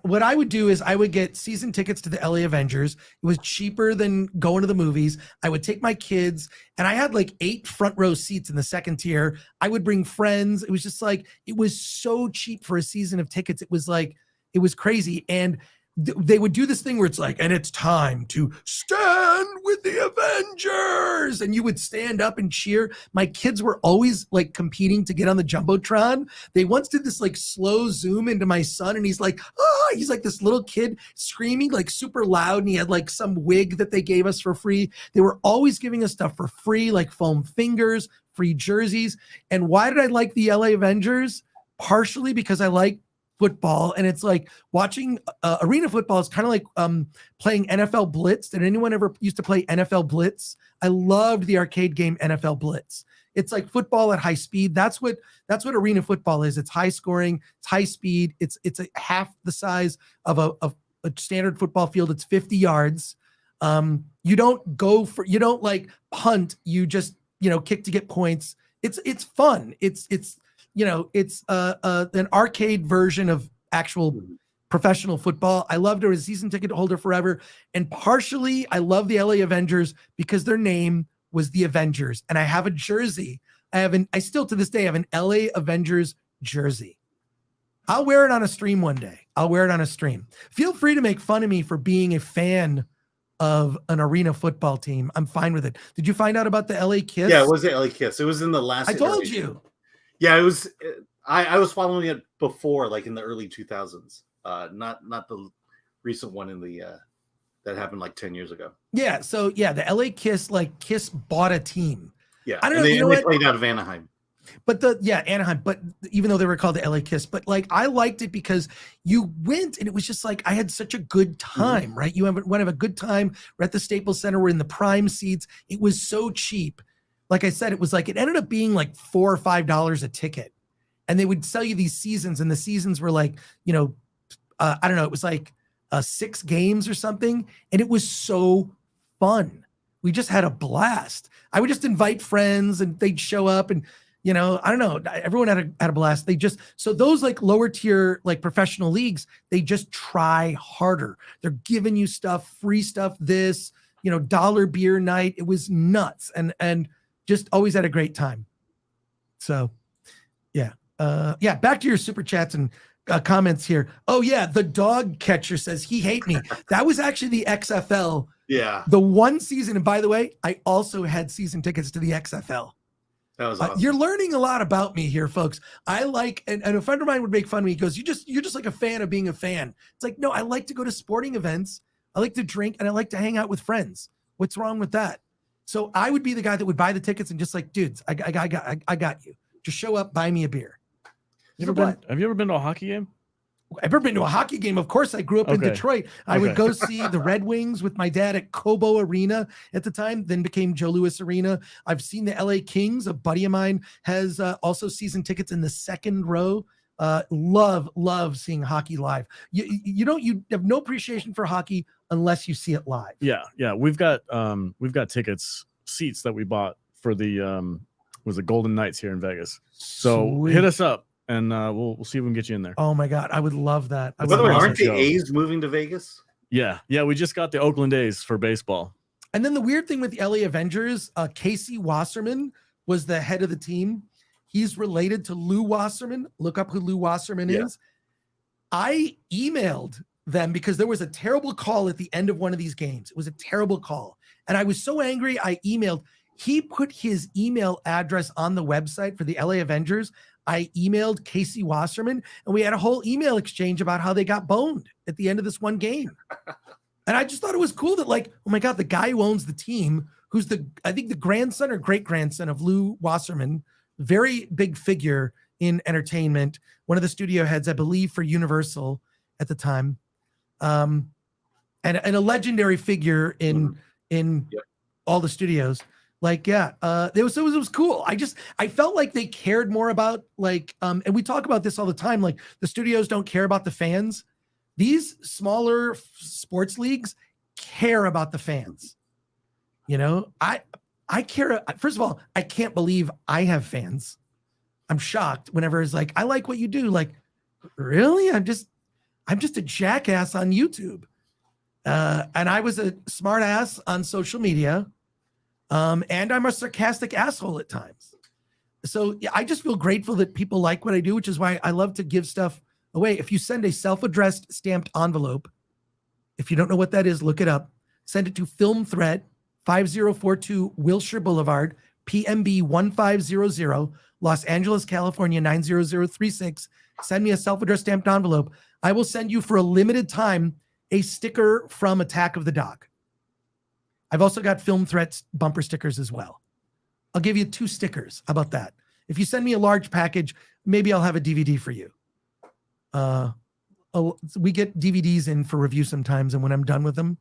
what I would do is I would get season tickets to the LA Avengers. It was cheaper than going to the movies. I would take my kids, and I had like 8 front row seats in the second tier. I would bring friends. It was just like, it was so cheap for a season of tickets. It was crazy. And they would do this thing where it's like, and it's time to stand with the Avengers. And you would stand up and cheer. My kids were always like competing to get on the Jumbotron. They once did this like slow zoom into my son, and he's like this little kid screaming like super loud. And he had like some wig that they gave us for free. They were always giving us stuff for free, like foam fingers, free jerseys. And why did I like the LA Avengers? Partially because I like football, and it's like watching arena football is kind of like playing NFL Blitz. Did anyone ever used to play NFL Blitz? I loved the arcade game NFL Blitz. It's like football at high speed. That's what arena football is. It's high scoring, it's high speed. It's a half the size of a standard football field. It's 50 yards. You don't like punt. You just kick to get points. It's fun. It's an arcade version of actual professional football. I loved it. I was a season ticket holder forever. And partially, I love the LA Avengers because their name was the Avengers. And I have a jersey. I still to this day have an LA Avengers jersey. I'll wear it on a stream one day. Feel free to make fun of me for being a fan of an arena football team. I'm fine with it. Did you find out about the LA Kiss? Yeah, it was the LA Kiss. It was in the last. I told you. Yeah, it was. I was following it before, like in the early 2000s. Not the recent one in the that happened like 10 years ago. Yeah. So yeah, the LA Kiss, like Kiss bought a team. Yeah, I don't know. They played out of Anaheim. But Anaheim. But even though they were called the LA Kiss, but like I liked it because you went and it was just like I had such a good time, right? You want to have a good time. We're at the Staples Center. We're in the prime seats. It was so cheap. Like I said, it ended up being like $4 or $5 a ticket. And they would sell you these seasons, and the seasons were like, I don't know, it was like 6 games or something. And it was so fun. We just had a blast. I would just invite friends and they'd show up, and, I don't know, everyone had a blast. So those like lower tier, like professional leagues, they just try harder. They're giving you stuff, free stuff, dollar beer night. It was nuts. And just always had a great time. So, yeah. Back to your super chats and comments here. Oh, yeah. The dog catcher says he hate me. That was actually the XFL. Yeah. The one season. And by the way, I also had season tickets to the XFL. That was awesome. You're learning a lot about me here, folks. I like, and a friend of mine would make fun of me. He goes, you're just like a fan of being a fan. It's like, no, I like to go to sporting events. I like to drink, and I like to hang out with friends. What's wrong with that? So I would be the guy that would buy the tickets and just like, dudes, I got you. Just show up, buy me a beer. Have you ever been to a hockey game? I've ever been to a hockey game. Of course, I grew up in Detroit. I would go see the Red Wings with my dad at Cobo Arena at the time, then became Joe Louis Arena. I've seen the LA Kings. A buddy of mine has also season tickets in the second row. Love seeing hockey live. You have no appreciation for hockey unless you see it live. Yeah. We've got tickets seats that we bought for the was the Golden Knights here in Vegas. So Sweet. hit us up and we'll see if we can get you in there. Oh my God, I would love that. By the way, aren't the show. A's moving to Vegas? Yeah, we just got the Oakland A's for baseball. And then the weird thing with the LA Avengers, Casey Wasserman was the head of the team. He's related to Lou Wasserman. Look up who Lou Wasserman is. I emailed them because there was a terrible call at the end of one of these games. It was a terrible call. And I was so angry, I emailed. He put his email address on the website for the LA Avengers. I emailed Casey Wasserman, and we had a whole email exchange about how they got boned at the end of this one game. And I just thought it was cool that, like, oh my God, the guy who owns the team, who's I think the grandson or great-grandson of Lou Wasserman, very big figure in entertainment, one of the studio heads, I believe, for Universal at the time, and a legendary figure in all the studios. Like, it was cool. I felt like they cared more about, like, and we talk about this all the time, like the studios don't care about the fans. These smaller sports leagues care about the fans. You know, I care. First of all, I can't believe I have fans. I'm shocked whenever it's like, I like what you do. Like, really? I'm just a jackass on YouTube. And I was a smart ass on social media. And I'm a sarcastic asshole at times. So yeah, I just feel grateful that people like what I do, which is why I love to give stuff away. If you send a self-addressed stamped envelope, if you don't know what that is, look it up. Send it to Film Threat, 5042 Wilshire Boulevard, PMB 1500, Los Angeles, California, 90036. Send me a self-addressed stamped envelope. I will send you for a limited time a sticker from Attack of the Dog. I've also got Film Threats bumper stickers as well. I'll give you 2 stickers. How about that? If you send me a large package, maybe I'll have a DVD for you. We get DVDs in for review sometimes, and when I'm done with them,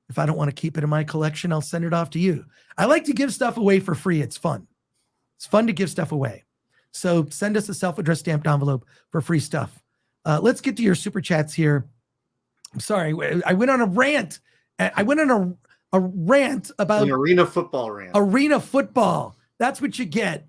if I don't want to keep it in my collection, I'll send it off to you. I like to give stuff away for free. It's fun. It's fun to give stuff away. So send us a self-addressed stamped envelope for free stuff. Let's get to your super chats here. I'm sorry. I went on a rant. I went on a rant about an arena football rant. Arena football. That's what you get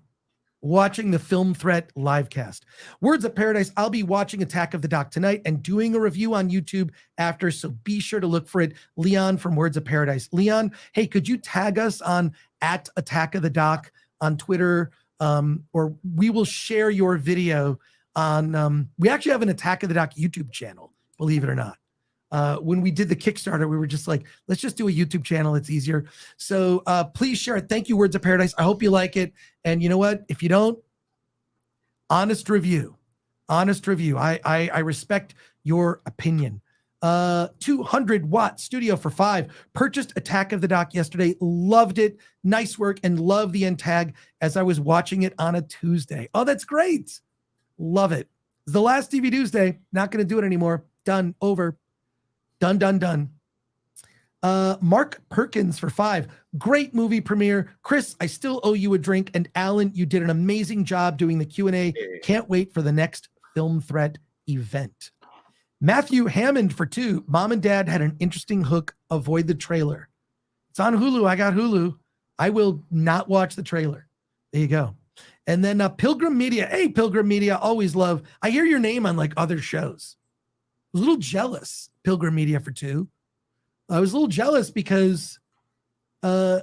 watching the Film Threat livecast. Words of Paradise. I'll be watching Attack of the Doc tonight and doing a review on YouTube after, so be sure to look for it. Leon from Words of Paradise. Leon, hey, could you tag us on @Attack of the Doc on Twitter, or we will share your video on, we actually have an Attack of the Doc YouTube channel, believe it or not. When we did the Kickstarter, we were just like, let's just do a YouTube channel. It's easier. So please share it. Thank you, Words of Paradise. I hope you like it. And you know what? If you don't, honest review. I respect your opinion. 200-watt studio for 5. Purchased Attack of the Doc yesterday. Loved it. Nice work, and love the end tag as I was watching it on a Tuesday. Oh, that's great. Love it. It's the last TV Tuesday. Not going to do it anymore. Done. Over. Done. Mark Perkins for 5. Great movie premiere. Chris, I still owe you a drink. And Alan, you did an amazing job doing the Q&A. Can't wait for the next Film Threat event. Matthew Hammond for 2. Mom and Dad had an interesting hook. Avoid the trailer. It's on Hulu. I got Hulu. I will not watch the trailer. There you go. And then Pilgrim Media. Hey, Pilgrim Media. Always love. I hear your name on like other shows. I was a little jealous. Pilgrim Media for 2. I was a little jealous because, I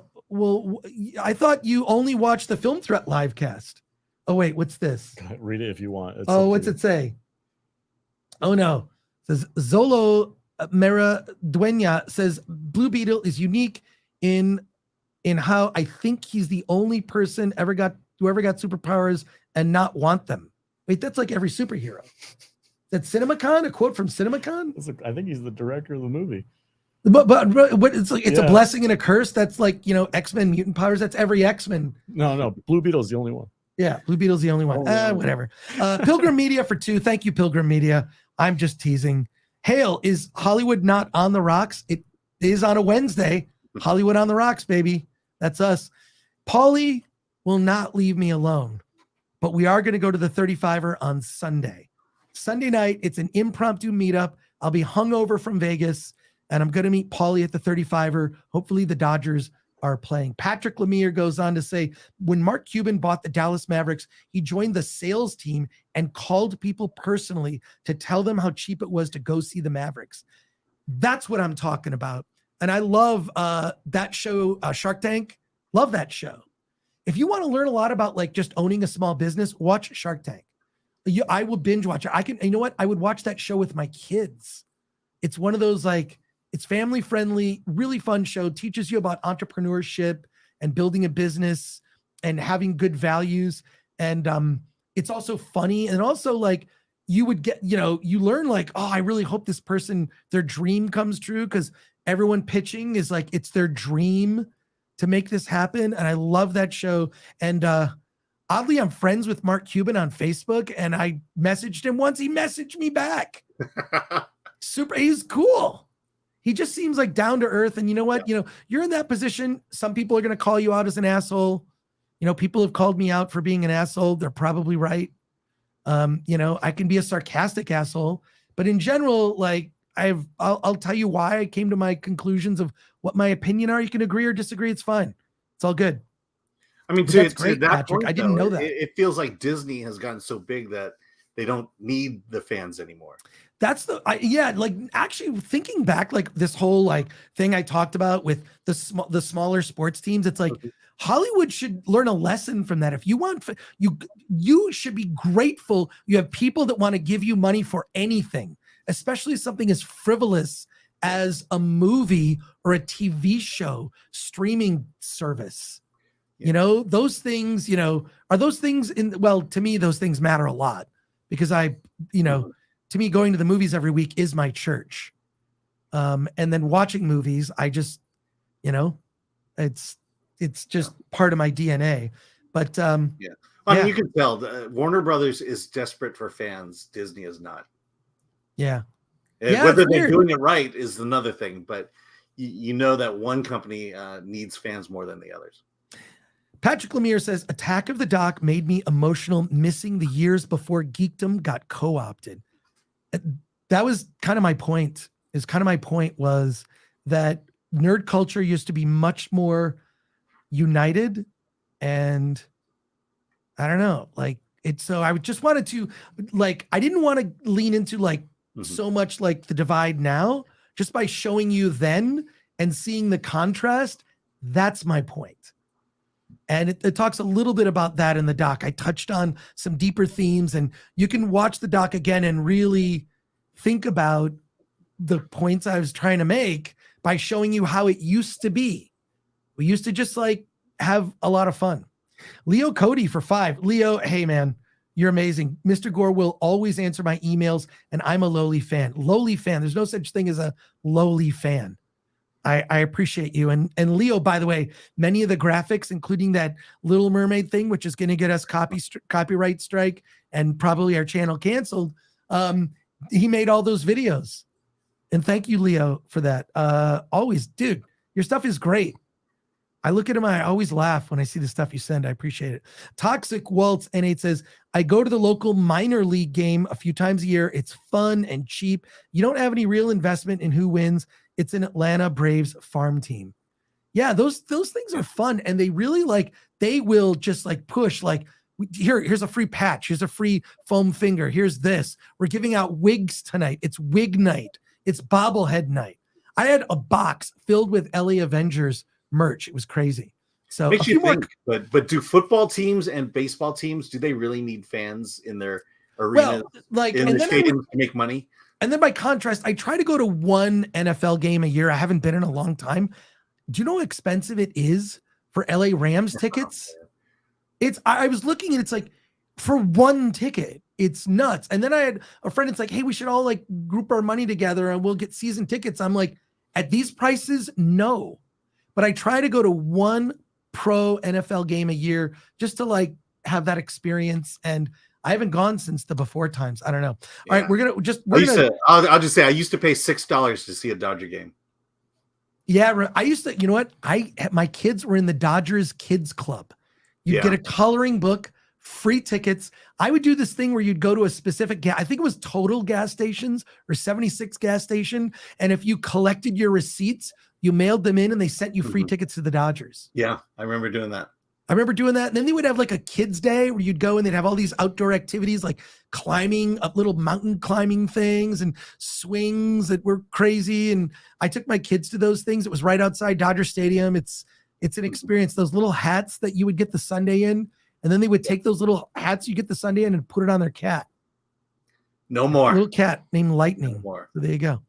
thought you only watched the Film Threat livecast. Oh, wait, what's this? Read it if you want. What's it say? Oh, no. It says Zolo Meraduena says Blue Beetle is unique in how I think he's the only person who ever got superpowers and not want them. Wait, that's like every superhero. That CinemaCon? A quote from CinemaCon? I think he's the director of the movie. But it's like it's a blessing and a curse. That's like, X-Men mutant powers. That's every X-Men. No, Blue Beetle's the only one. Yeah, Blue Beetle's the only one. Whatever. Pilgrim Media for 2. Thank you, Pilgrim Media. I'm just teasing. Hale, is Hollywood not on the rocks? It is on a Wednesday. Hollywood on the rocks, baby. That's us. Paulie will not leave me alone, but we are going to go to the 35er on Sunday. Sunday night, it's an impromptu meetup. I'll be hungover from Vegas, and I'm going to meet Paulie at the 35er. Hopefully the Dodgers are playing. Patrick Lemire goes on to say, when Mark Cuban bought the Dallas Mavericks, he joined the sales team and called people personally to tell them how cheap it was to go see the Mavericks. That's what I'm talking about. And I love that show, Shark Tank. Love that show. If you want to learn a lot about like just owning a small business, watch Shark Tank. I will binge watch it. You know what? I would watch that show with my kids. It's one of those like, it's family friendly, really fun show, teaches you about entrepreneurship and building a business and having good values. And it's also funny. And also like you would get, you learn like, oh, I really hope this person, their dream comes true, because everyone pitching is like, it's their dream to make this happen. And I love that show. And oddly, I'm friends with Mark Cuban on Facebook, and I messaged him once. He messaged me back. Super. He's cool. He just seems like down to earth. And you know what? You're in that position. Some people are going to call you out as an asshole. People have called me out for being an asshole. They're probably right. I can be a sarcastic asshole, but in general, like I'll tell you why I came to my conclusions of what my opinion are. You can agree or disagree. It's fine. It's all good. I mean, that's great, that Patrick. point, I didn't know that. It feels like Disney has gotten so big that they don't need the fans anymore. That's like actually thinking back, like this whole like thing I talked about with the smaller sports teams. It's like Hollywood should learn a lesson from that. If you want, you should be grateful. You have people that want to give you money for anything, especially something as frivolous as a movie or a TV show, streaming service. Yeah. Those things, are those things to me, those things matter a lot, because to me, going to the movies every week is my church. And then watching movies, I just, it's just part of my DNA. But I mean, you can tell Warner Brothers is desperate for fans. Disney is not. Yeah. Whether they're doing it right is another thing, but you know that one company needs fans more than the others. Patrick Lemire says, Attack of the Doc made me emotional, missing the years before geekdom got co-opted. That was kind of my point. Was that nerd culture used to be much more united, and I don't know, like it's so I just wanted to I didn't want to lean into so much like the divide now, just by showing you then and seeing the contrast. That's my point. And it talks a little bit about that in the doc. I touched on some deeper themes, and you can watch the doc again and really think about the points I was trying to make by showing you how it used to be. We used to just have a lot of fun. Leo Cody for 5. Leo, hey man, you're amazing. Mr. Gore will always answer my emails, and I'm a lowly fan. Lowly fan. There's no such thing as a lowly fan. I appreciate you. And Leo, by the way, many of the graphics, including that Little Mermaid thing, which is going to get us copyright strike and probably our channel canceled. He made all those videos. And thank you, Leo, for that. Always, dude, your stuff is great. I look at him, I always laugh when I see the stuff you send. I appreciate it. Toxic Waltz N8 says, I go to the local minor league game a few times a year. It's fun and cheap. You don't have any real investment in who wins. It's an Atlanta Braves farm team. Yeah, those things are fun. And they really they will just push here's a free patch. Here's a free foam finger. Here's this. We're giving out wigs tonight. It's wig night. It's bobblehead night. I had a box filled with LA Avengers merch. It was crazy. So makes you think, but do football teams and baseball teams, do they really need fans in their arena, in their stadiums to make money? And then by contrast, I try to go to one NFL game a year. I haven't been in a long time. Do you know how expensive it is for LA Rams tickets? I was looking and it's for one ticket, it's nuts. And then I had a friend, it's hey, we should all group our money together and we'll get season tickets. I'm at these prices, no. But I try to go to one pro NFL game a year just to have that experience. And I haven't gone since the before times. I don't know. Yeah. All right, I'll just say I used to pay $6 to see a Dodger game. Yeah, I used to. You know what? My kids were in the Dodgers Kids Club. You'd get a coloring book, free tickets. I would do this thing where you'd go to a specific I think it was Total gas stations or 76 gas station, and if you collected your receipts, You mailed them in and they sent you free tickets to the Dodgers. Yeah, I remember doing that. I remember doing that. And then they would have like a kids' day where you'd go and they'd have all these outdoor activities like climbing up little mountain climbing things and swings that were crazy. And I took my kids to those things. It was right outside Dodger Stadium. It's an experience. Those little hats that you would get the sundae in, and then they would take those little hats you get the sundae in and put it on their cat. No more. A little cat named Lightning. No more. So there you go.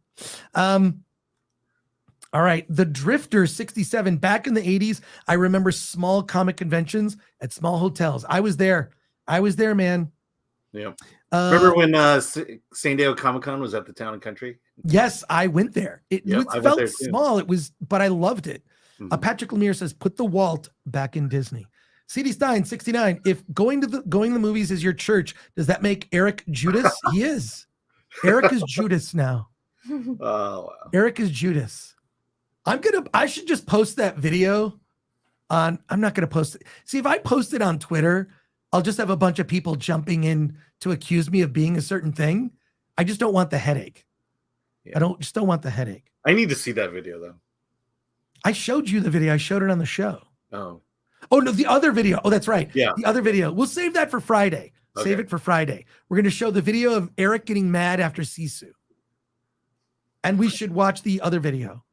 All right. The Drifter 67. Back in the 80s, I remember small comic conventions at small hotels. I was there, man. Yeah. Remember when San Diego Comic-Con was at the Town and Country? Yes, I went there. It felt small. But I loved it. Patrick Lemire says, put the Walt back in Disney. CD Stein 69. If going to the movies is your church, does that make Erick Judas? He is. Erick is Judas now. Oh, wow. Erick is Judas. I should just post that video I'm not going to post it. See, if I post it on Twitter, I'll just have a bunch of people jumping in to accuse me of being a certain thing. I just don't want the headache. Yeah. I don't want the headache. I need to see that video though. I showed you the video. I showed it on the show. Oh no, the other video. Oh, that's right. Yeah. The other video. We'll save that for Friday. Okay. Save it for Friday. We're going to show the video of Erick getting mad after Sisu. And we should watch the other video.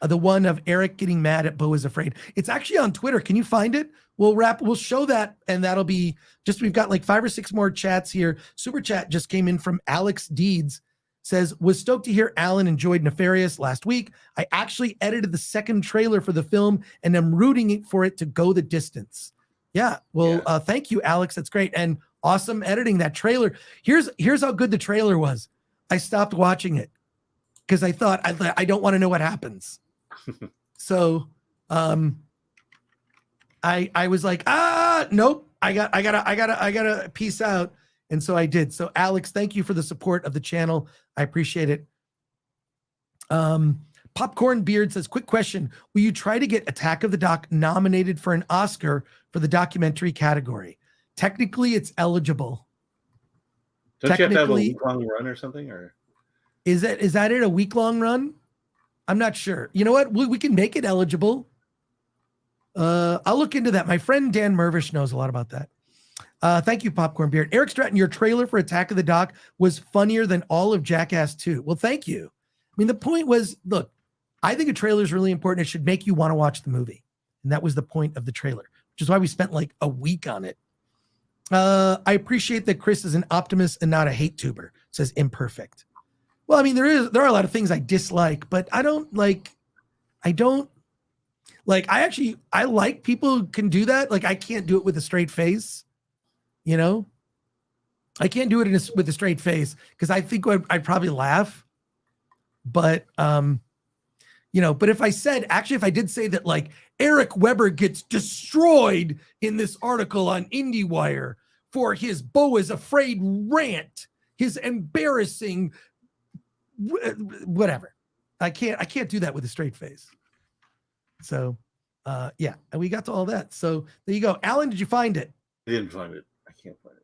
The one of Erick getting mad at Beau is Afraid. It's actually on Twitter. Can you find it? We'll show that, and that'll be we've got like 5 or 6 more chats here. Super chat just came in from Alex Deeds. Says, was stoked to hear Alan enjoyed Nefarious last week. I actually edited the second trailer for the film, and I'm rooting for it to go the distance. Yeah, well, thank you, Alex. That's great. And awesome editing that trailer. Here's how good the trailer was. I stopped watching it because I thought I don't want to know what happens. So I was like, nope, I gotta peace out. And so I did. So Alex, thank you for the support of the channel. I appreciate it. Popcorn Beard says, quick question. Will you try to get Attack of the Doc nominated for an Oscar for the documentary category? Technically, it's eligible. Don't you have to have a week-long run or something? Or is that it? A week-long run? I'm not sure. You know what? We can make it eligible. I'll look into that. My friend Dan Mervish knows a lot about that. Thank you, Popcorn Beard. Eric Stratton, your trailer for Attack of the Doc was funnier than all of Jackass 2. Well, thank you. I mean, the point was, look, I think a trailer is really important. It should make you want to watch the movie. And that was the point of the trailer, which is why we spent like a week on it. I appreciate that Chris is an optimist and not a hate tuber, says Imperfect. Well, I mean, there are a lot of things I dislike, but I like people who can do that. Like, I can't do it with a straight face. You know, I can't do it with a straight face because I think I'd probably laugh. But, but if I did say that, like, Eric Weber gets destroyed in this article on IndieWire for his Beau is Afraid rant, his embarrassing, whatever. I can't do that with a straight face. So, and we got to all that. So there you go. Alan, did you find it? I didn't find it. I can't find it.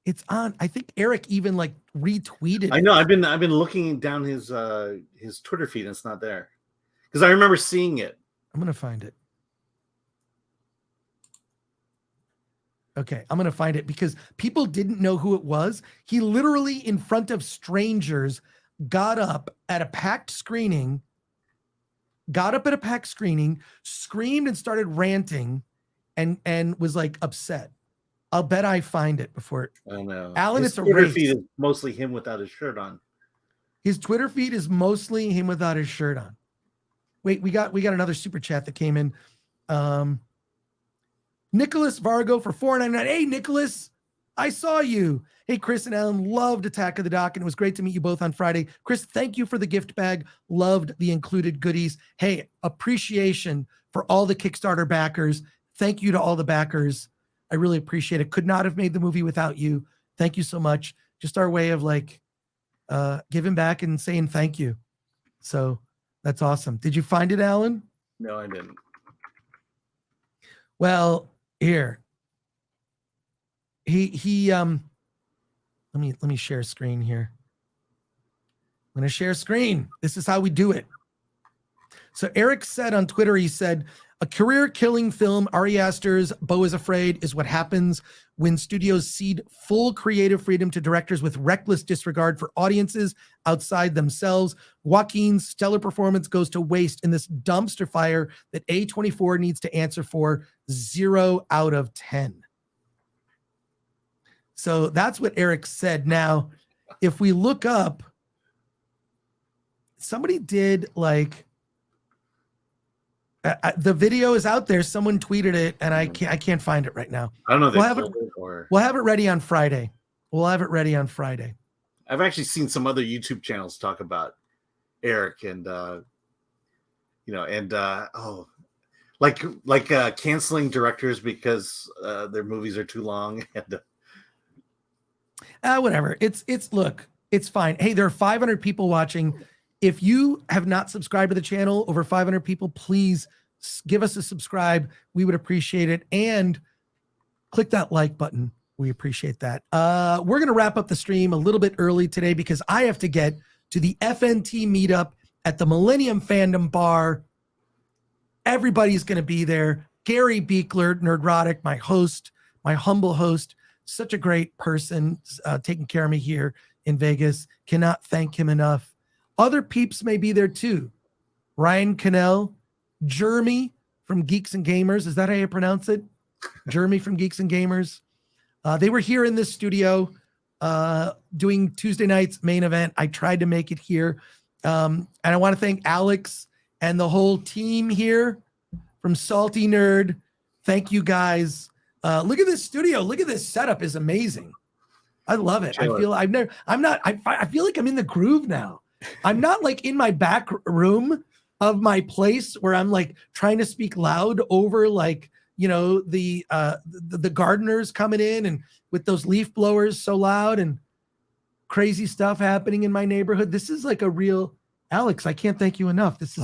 It's on. I think Eric even like retweeted. I know. I've been looking down his Twitter feed and it's not there because I remember seeing it. I'm gonna find it. Okay, I'm gonna find it because people didn't know who it was. He literally, in front of strangers, got up at a packed screening, screamed and started ranting, and was like upset. I'll bet I find it before. I know. Alan, his it's a Twitter race. feed is mostly him without his shirt on. His Twitter feed is mostly him without his shirt on. Wait, we got another super chat that came in. Nicholas Vargo for $4.99. Hey, Nicholas, I saw you. Hey, Chris and Alan, loved Attack of the Doc, and it was great to meet you both on Friday. Chris, thank you for the gift bag. Loved the included goodies. Hey, appreciation for all the Kickstarter backers. Thank you to all the backers. I really appreciate it. Could not have made the movie without you. Thank you so much. Just our way of like giving back and saying thank you. So that's awesome. Did you find it, Alan? No, I didn't. Well, here. Let me share screen here. I'm going to share screen. This is how we do it. So Erick said on Twitter, he said, a career-killing film, Ari Aster's Beau is Afraid, is what happens when studios cede full creative freedom to directors with reckless disregard for audiences outside themselves. Joaquin's stellar performance goes to waste in this dumpster fire that A24 needs to answer for. 0 out of 10. So that's what Erick said. Now, if we look up, somebody did like, the video is out there. Someone tweeted it, and I can't find it right now. I don't know. We'll have it ready on Friday. I've actually seen some other YouTube channels talk about Erick and canceling directors because their movies are too long. And whatever. Look, it's fine. Hey, there are 500 people watching. If you have not subscribed to the channel, over 500 people, please give us a subscribe. We would appreciate it. And click that like button. We appreciate that. We're going to wrap up the stream a little bit early today because I have to get to the FNT meetup at the Millennium Fandom Bar. Everybody's going to be there. Gary Beekler, Nerdrotic, my host, my humble host, such a great person taking care of me here in Vegas. Cannot thank him enough. Other peeps may be there too. Ryan Cannell, Jeremy from Geeks and Gamers. Is that how you pronounce it? Jeremy from Geeks and Gamers. They were here in this studio doing Tuesday night's main event. I tried to make it here. And I want to thank Alex and the whole team here from Salty Nerd. Thank you guys. Look at this studio. Look at this setup is amazing. I love it. I feel like I'm in the groove now. I'm not like in my back room of my place where I'm like trying to speak loud over like, the gardeners coming in and with those leaf blowers so loud and crazy stuff happening in my neighborhood. This is like a real Alex. I can't thank you enough. This is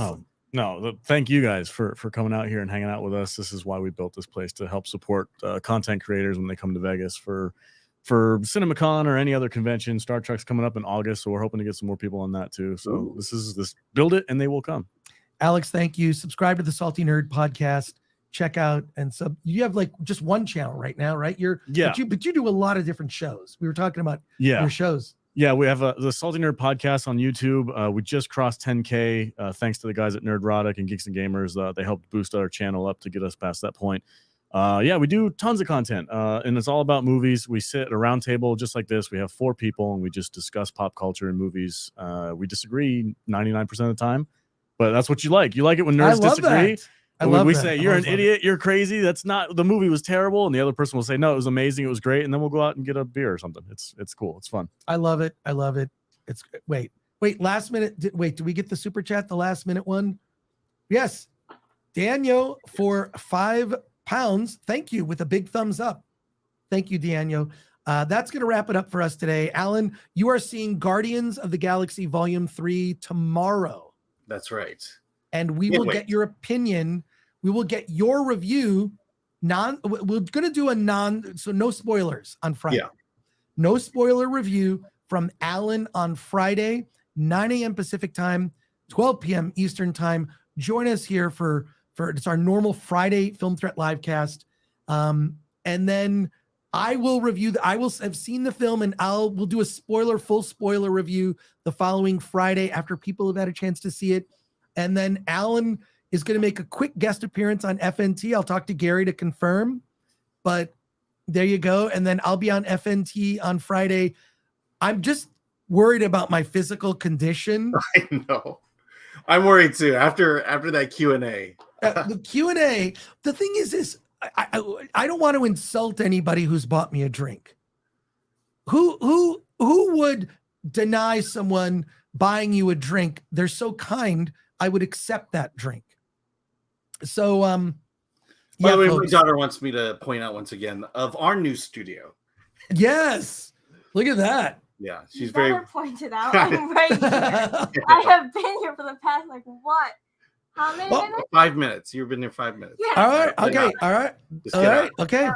thank you guys for coming out here and hanging out with us. This is why we built this place, to help support content creators when they come to Vegas for CinemaCon or any other convention. Star Trek's coming up in August, so we're hoping to get some more people on that too. So this build it and they will come. Alex, thank you. Subscribe to the Salty Nerd podcast. Check out and you have like just one channel right now, right? But you do a lot of different shows. We were talking about your shows. Yeah, we have the Salty Nerd podcast on YouTube. We just crossed 10K thanks to the guys at Nerdrotic and Geeks and Gamers. They helped boost our channel up to get us past that point. We do tons of content, and it's all about movies. We sit at a round table just like this. We have 4 people, and we just discuss pop culture and movies. We disagree 99% of the time, but that's what you like. You like it when nerds disagree. We say you're an idiot, you're crazy. That's not, the movie was terrible, and the other person will say no, it was amazing, it was great, and then we'll go out and get a beer or something. It's cool, it's fun. I love it. It's wait, last minute. Did we get the super chat? The last minute one? Yes, Daniel for £5. Thank you, with a big thumbs up. Thank you, Daniel. That's going to wrap it up for us today. Alan, you are seeing Guardians of the Galaxy Volume 3 tomorrow. That's right. And we will get your opinion. We will get your review. We're going to do no spoilers on Friday. Yeah. No spoiler review from Alan on Friday, 9 a.m. Pacific time, 12 p.m. Eastern time. Join us here for it's our normal Friday Film Threat Livecast. And then I will I will have seen the film, and we'll do a full spoiler review the following Friday after people have had a chance to see it. And then Alan is going to make a quick guest appearance on FNT. I'll talk to Gary to confirm, but there you go. And then I'll be on FNT on Friday. I'm just worried about my physical condition. I know. I'm worried too. After that Q&A. The Q&A, the thing is I don't want to insult anybody who's bought me a drink. Who would deny someone buying you a drink? They're so kind. I would accept that drink. So, by the way, my daughter wants me to point out once again of our new studio. Yes, look at that. Yeah, she's very pointed out. I'm right here. I have been here for the past how many minutes? 5 minutes. You've been there 5 minutes. Yeah. All right. Okay. All right. All right. Okay.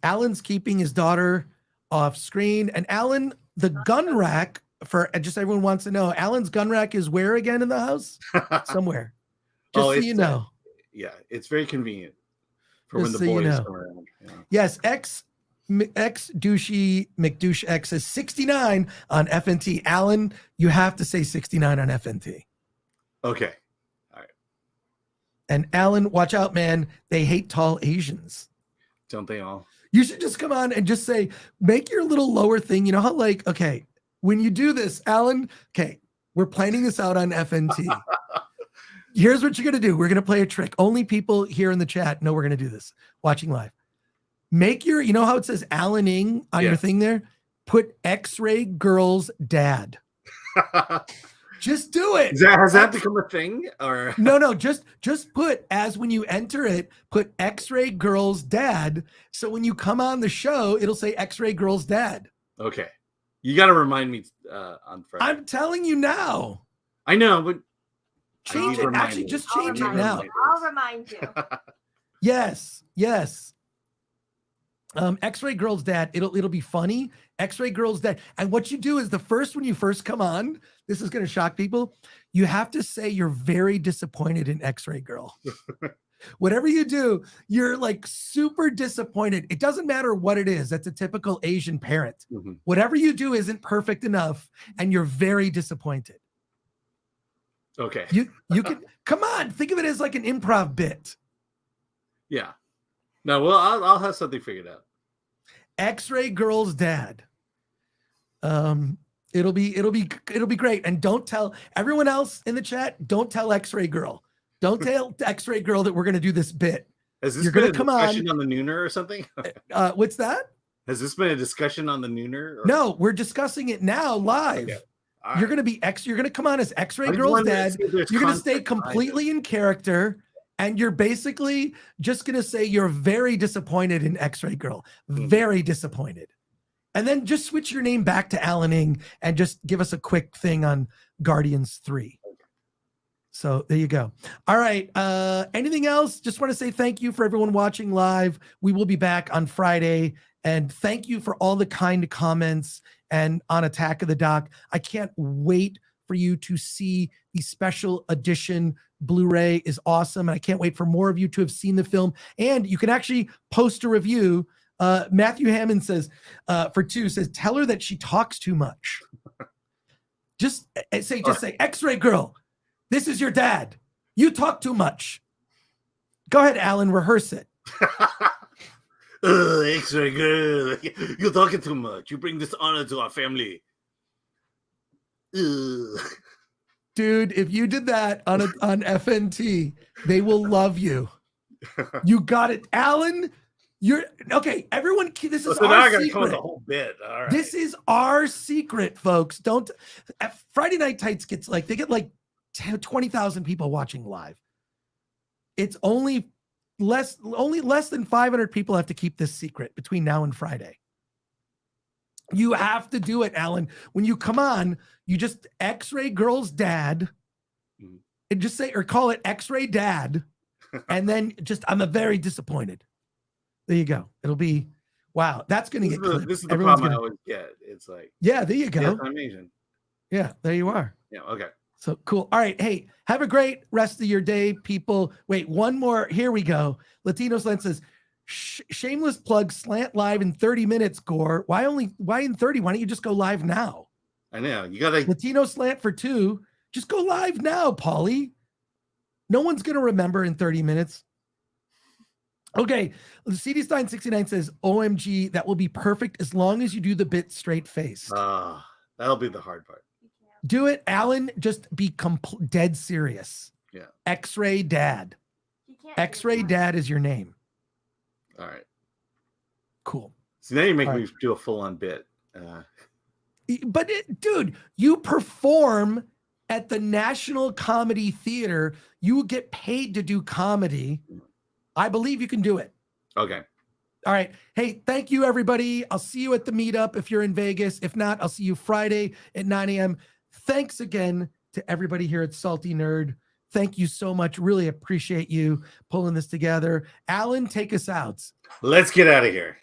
Alan's keeping his daughter off screen, and Alan, the gun rack for just everyone wants to know, Alan's gun rack is where again in the house? Somewhere. Just so you know. Yeah, it's very convenient for Just when the so you boys know. come around. Yeah. Yes, X Douchey McDouche X is 69 on FNT. Alan, you have to say 69 on FNT. Okay. All right. And Alan, watch out, man. They hate tall Asians. Don't they all? You should just come on and just say, make your little lower thing. You know how, like, okay, when you do this, Alan, okay, we're planning this out on FNT. Here's what you're going to do. We're going to play a trick. Only people here in the chat know we're going to do this, watching live. Make your, you know how it says Alan Ng on your thing there? Put X-Ray Girl's dad. Just do it. Has that become a thing? Or No, just put, as when you enter it, put X-Ray Girl's dad. So when you come on the show, it'll say X-Ray Girl's dad. Okay. You got to remind me on Friday. I'm telling you now. I know, but change it. Actually, just change it now. I'll remind you. Yes. X-Ray Girl's dad. It'll be funny. X-Ray Girl's dad. And what you do is when you first come on, this is going to shock people. You have to say you're very disappointed in X-Ray Girl. Whatever you do, you're like super disappointed. It doesn't matter what it is. That's a typical Asian parent. Mm-hmm. Whatever you do isn't perfect enough, and you're very disappointed. Okay. You can come on. Think of it as like an improv bit. Yeah. No, well, I'll have something figured out. X-Ray Girl's dad. It'll be great. And don't tell everyone else in the chat. Don't tell X-Ray Girl. Don't tell X-Ray Girl that we're going to do this bit. Has this You're been going a to come discussion on the Nooner or something? What's that? Has this been a discussion on the Nooner? Or? No, we're discussing it now live. Okay. You're going to be You're going to come on as X-Ray Girl's dad. You're going to stay completely in character. And you're basically just going to say you're very disappointed in X-Ray Girl. Very disappointed. And then just switch your name back to Alan Ng and just give us a quick thing on Guardians 3. So there you go. All right. Anything else? Just want to say thank you for everyone watching live. We will be back on Friday. And thank you for all the kind comments and on Attack of the Doc. I can't wait for you to see the special edition Blu-ray is awesome. And I can't wait for more of you to have seen the film. And you can actually post a review. Matthew Hammond says, tell her that she talks too much. Just say, X-Ray Girl, this is your dad. You talk too much. Go ahead, Alan, rehearse it. X-Ray Girl, you're talking too much. You bring dishonor to our family. Dude, if you did that on FNT, they will love you. You got it, Alan. You're okay. Everyone, this is our secret. The whole bit. All right. This is our secret, folks. Don't. Friday Night Tights they get like 20,000 people watching live. It's only less than 500 people have to keep this secret between now and Friday. You have to do it, Alan. When you come on, you just X-Ray Girl's dad and just say, or call it X-Ray Dad. And then I'm very disappointed. There you go. It'll be, wow. That's going to get clipped. This is the problem I always get. It's like, yeah, there you go. Yes, I'm Asian. Yeah, there you are. Yeah. Okay. So cool. All right. Hey, have a great rest of your day, people. Wait, one more. Here we go. Latino Slant says, shameless plug, Slant live in 30 minutes, Gore. Why in 30? Why don't you just go live now? I know. You got to. Latino Slant for 2. Just go live now, Paulie. No one's going to remember in 30 minutes. Okay. CD Stein 69 says, OMG, that will be perfect as long as you do the bit straight face. That'll be the hard part. Do it, Alan. Just be dead serious. Yeah. X-Ray Dad. X-Ray Dad is your name. All right. Cool. So now you make me do a full-on bit. But dude, you perform at the National Comedy Theater. You get paid to do comedy. I believe you can do it. Okay. All right. Hey, thank you, everybody. I'll see you at the meetup if you're in Vegas. If not, I'll see you Friday at 9 a.m. Thanks again to everybody here at Salty Nerd. Thank you so much. Really appreciate you pulling this together. Alan, take us out. Let's get out of here.